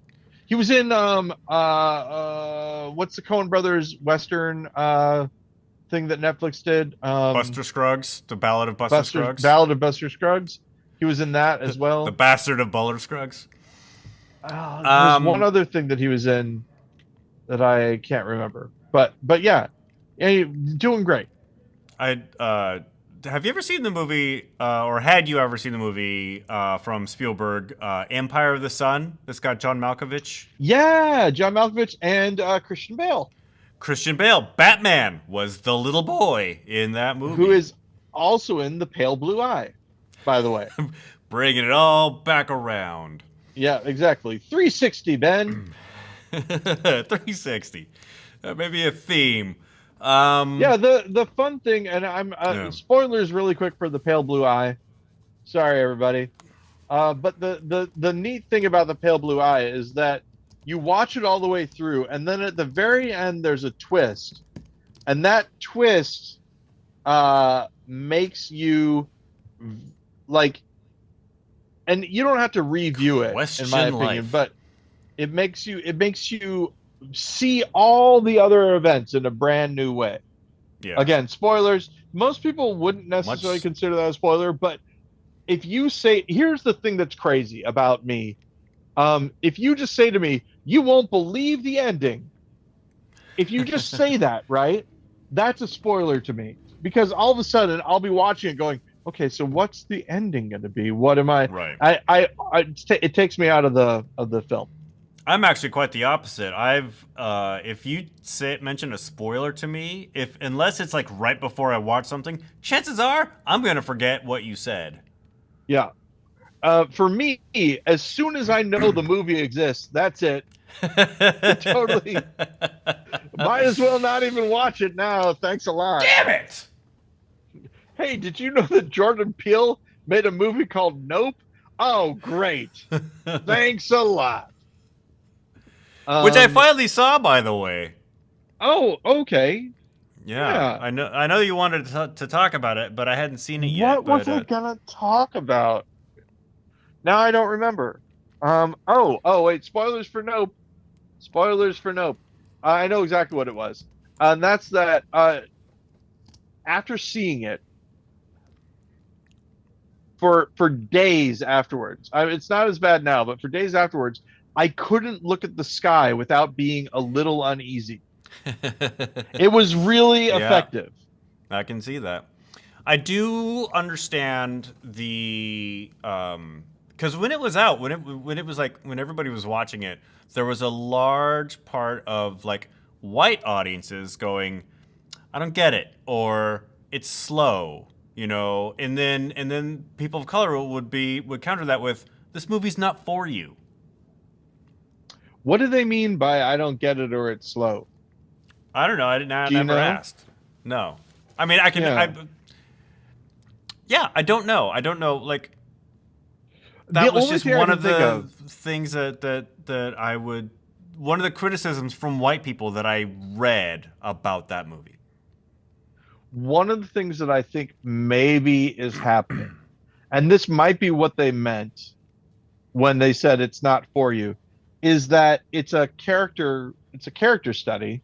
He was in what's the Coen Brothers Western thing that Netflix did? Buster Scruggs, The Ballad of Buster Scruggs. Ballad of Buster Scruggs. He was in that as well. The Bastard of Buller Scruggs. There's one other thing that he was in that I can't remember, but yeah, doing great. Have you ever seen the movie, or had you ever seen the movie from Spielberg, Empire of the Sun? That's got John Malkovich. Yeah, John Malkovich and Christian Bale. Christian Bale, Batman, was the little boy in that movie. Who is also in The Pale Blue Eye, by the way. Bringing it all back around. Yeah, exactly. 360, Ben. 360. That may be a theme. Yeah, the fun thing, and I'm spoilers really quick for The Pale Blue Eye. Sorry, everybody. But the neat thing about The Pale Blue Eye is that you watch it all the way through, and then at the very end, there's a twist, and that twist makes you like, and you don't have to review it, in my opinion, but it makes you see all the other events in a brand new way. Yeah. Again, spoilers. Most people wouldn't necessarily consider that a spoiler, but if you say, here's the thing that's crazy about me. If you just say to me, you won't believe the ending. If you just say that, right? That's a spoiler to me, because all of a sudden I'll be watching it going, okay, so what's the ending going to be? What am I? Right. It takes me out of the film. I'm actually quite the opposite. If you mention a spoiler to me, unless it's like right before I watch something, chances are I'm gonna forget what you said. Yeah. For me, as soon as I know the movie exists, that's it. Totally. Might as well not even watch it now. Thanks a lot. Damn it! Hey, did you know that Jordan Peele made a movie called Nope? Oh, great. Thanks a lot. Which I finally saw, by the way. Oh, okay. Yeah. I know you wanted to talk about it, but I hadn't seen it yet. What was I gonna talk about? Now I don't remember. Wait, spoilers for Nope. Spoilers for Nope. I know exactly what it was. And that's that after seeing it for days afterwards, it's not as bad now, but for days afterwards, I couldn't look at the sky without being a little uneasy. It was really effective. I can see that. I do understand the because when it was out, when it was like when everybody was watching it, there was a large part of like white audiences going, "I don't get it," or "It's slow," and then people of color would counter that with, "This movie's not for you." What do they mean by "I don't get it" or "it's slow"? I don't know. I never asked. No. I mean, I can. I don't know. I don't know. Like, that was just one of the things that I would. One of the criticisms from white people that I read about that movie. one of the things that I think maybe is happening, and this might be what they meant when they said it's not for you, is that it's a character study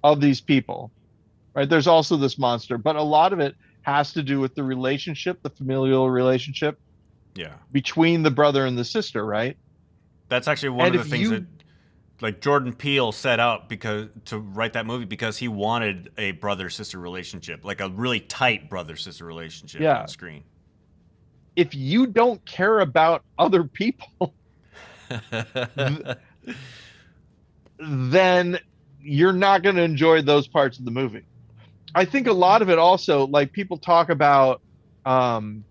of these people, right? There's also this monster, but a lot of it has to do with the relationship, the familial relationship Yeah. between the brother and the sister, right? That's actually one And of the if things that you, like Jordan Peele set out because to write that movie because he wanted a brother sister relationship, like a really tight brother sister relationship on yeah, screen. if you don't care about other people, th- then you're not going to enjoy those parts of the movie. I think a lot of it also, like people talk about, um,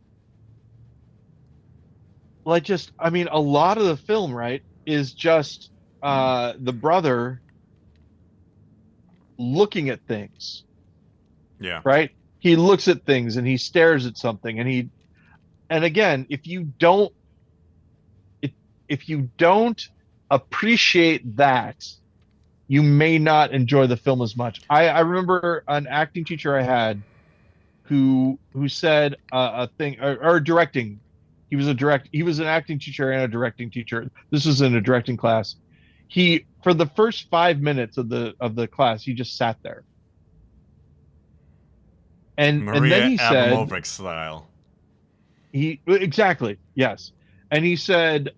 like just, I mean, a lot of the film, right, is just the brother looking at things, Yeah. right? He looks at things and he stares at something, and again, if, if you don't appreciate that, you may not enjoy the film as much. I remember an acting teacher I had who said a thing or directing. He was an acting teacher and a directing teacher. This was in a directing class. He for the first 5 minutes of the class, he just sat there. And then Maria he said Abramovic style. he exactly, yes. And he said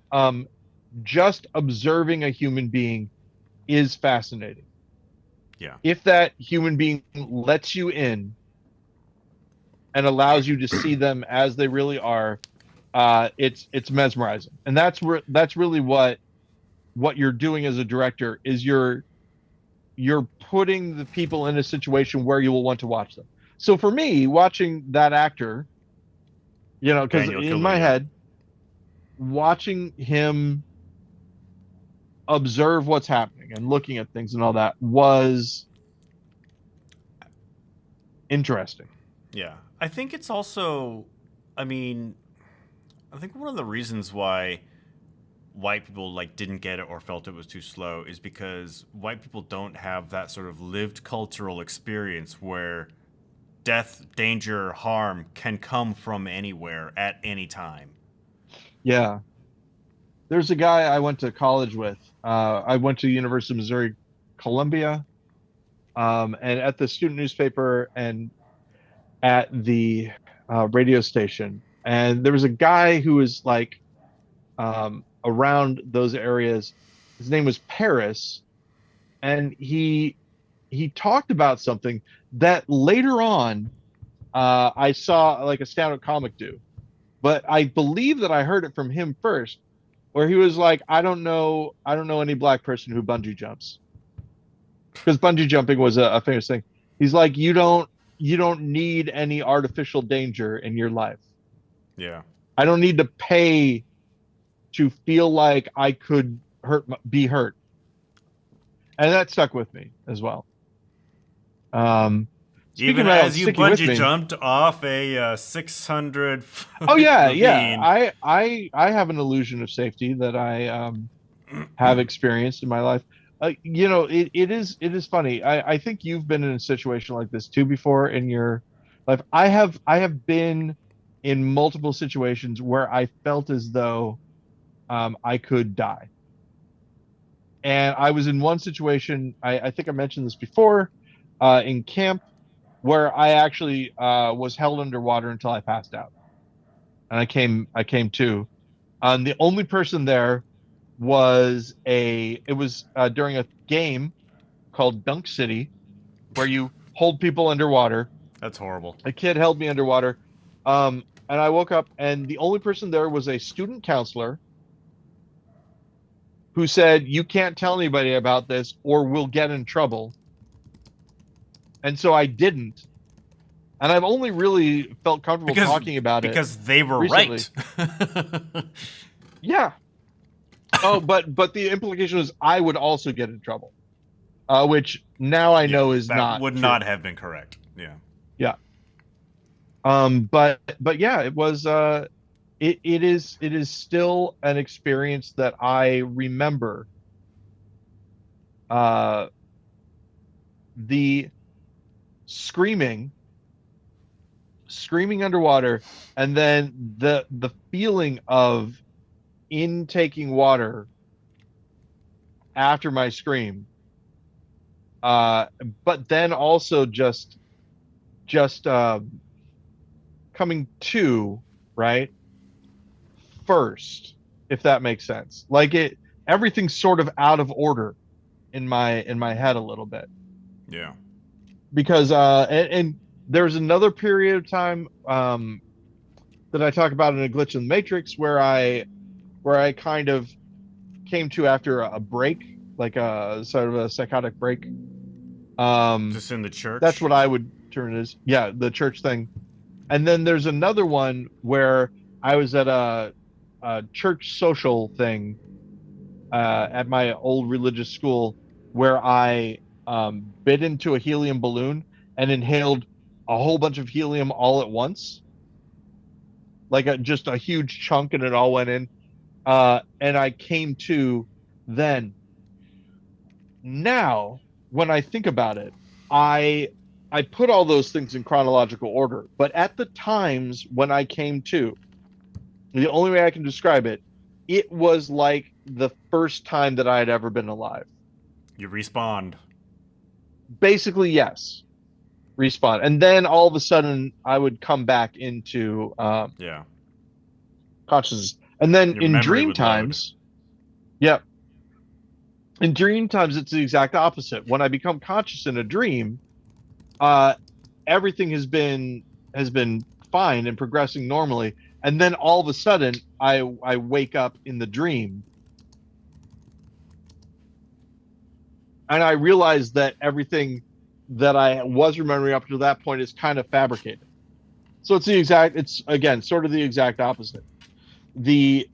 just observing a human being is fascinating. Yeah. If that human being lets you in and allows you to see them as they really are, it's mesmerizing. And that's really what you're doing as a director is you're putting the people in a situation where you will want to watch them. So for me, watching that actor, because Daniel in my Kaluuya. head, watching him observe what's happening and looking at things and all that was interesting. Yeah. I think it's also, I mean, I think one of the reasons why white people like didn't get it or felt it was too slow is because white people don't have that sort of lived cultural experience where death, danger, harm can come from anywhere at any time. Yeah. There's a guy I went to college with. I went to the University of Missouri, Columbia, and at the student newspaper and at the radio station. And there was a guy who was like around those areas. His name was Paris, and he talked about something that later on I saw like a stand-up comic do, but I believe that I heard it from him first, where he was like, I don't know any black person who bungee jumps because bungee jumping was a famous thing. He's like, you don't need any artificial danger in your life. Yeah. I don't need to pay to feel like I could be hurt, and that stuck with me as well. Um, Speaking Even about as you sticking with bungee me, jumped off a 600 oh foot yeah, yeah, ravine. I have an illusion of safety that I have experienced in my life. It is funny. I think you've been in a situation like this too before in your life. I have been in multiple situations where I felt as though I could die. And I was in one situation, I think I mentioned this before, in camp where I actually was held underwater until I passed out. And I came to. The only person there it was during a game called Dunk City where you hold people underwater. That's horrible. A kid held me underwater. And I woke up and the only person there was a student counselor who said, "You can't tell anybody about this or we'll get in trouble." And so I didn't. And I've only really felt comfortable Because talking about it because they were recently. right. Yeah. Oh, but the implication was I would also get in trouble, which now I Yeah, know is that not would true. not have been correct. Yeah. Yeah. But yeah, it was it is still an experience that I remember. Uh, the screaming screaming underwater, and then the feeling of intaking water after my scream. But then also just coming to, right, first, if that makes sense. Like everything's sort of out of order in my head a little bit. Yeah. Because and there's another period of time that I talk about in A Glitch in the Matrix where I kind of came to after a break, like a sort of a psychotic break. Just in the church? That's what I would term it as. Yeah, the church thing. And then there's another one where I was at a church social thing at my old religious school where I bit into a helium balloon and inhaled a whole bunch of helium all at once, like just a huge chunk, and it all went in. And I came to then. Now, when I think about it, I I put all those things in chronological order, but at the times when I came to, the only way I can describe it, it was like the first time that I had ever been alive. You respawned. Basically, yes, respawn, and then all of a sudden I would come back into Yeah. consciousness, and then Your in memory dream would load. times, yep, in dream times it's the exact opposite. When I become conscious in a dream, uh, everything has been fine and progressing normally, and then all of a sudden I wake up in the dream and I realize that everything that I was remembering up to that point is kind of fabricated. So it's again sort of the exact opposite. The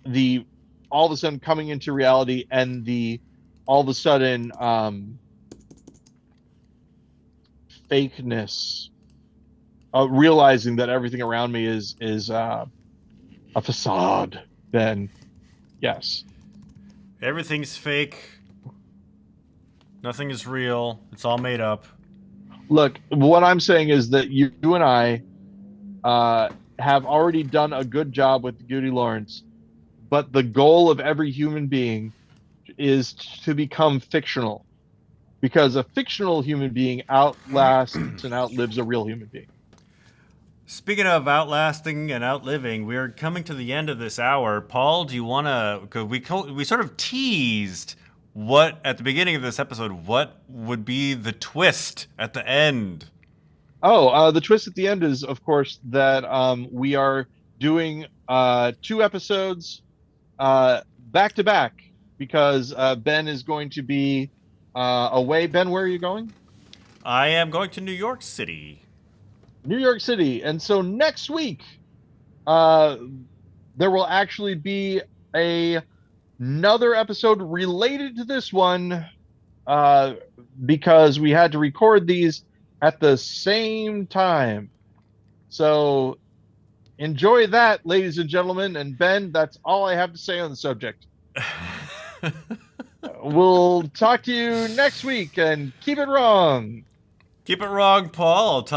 all of a sudden coming into reality, and the all of a sudden fakeness, realizing that everything around me is a facade. Then yes. Everything's fake. Nothing is real. It's all made up. Look, what I'm saying is that you and I have already done a good job with GudeLaurance, but the goal of every human being is to become fictional, because a fictional human being outlasts and outlives a real human being. Speaking of outlasting and outliving, we're coming to the end of this hour. Paul, do you want to? Cause we sort of teased what at the beginning of this episode. What would be the twist at the end? Oh, the twist at the end is, of course, that we are doing 2 episodes back to back, because Ben is going to be away. Ben, where are you going? I am going to New York City. New York City. And so next week, there will actually be another episode related to this one, because we had to record these at the same time. So enjoy that, ladies and gentlemen. And Ben, that's all I have to say on the subject. We'll talk to you next week, and keep it wrong. Keep it wrong, Paul. I'll talk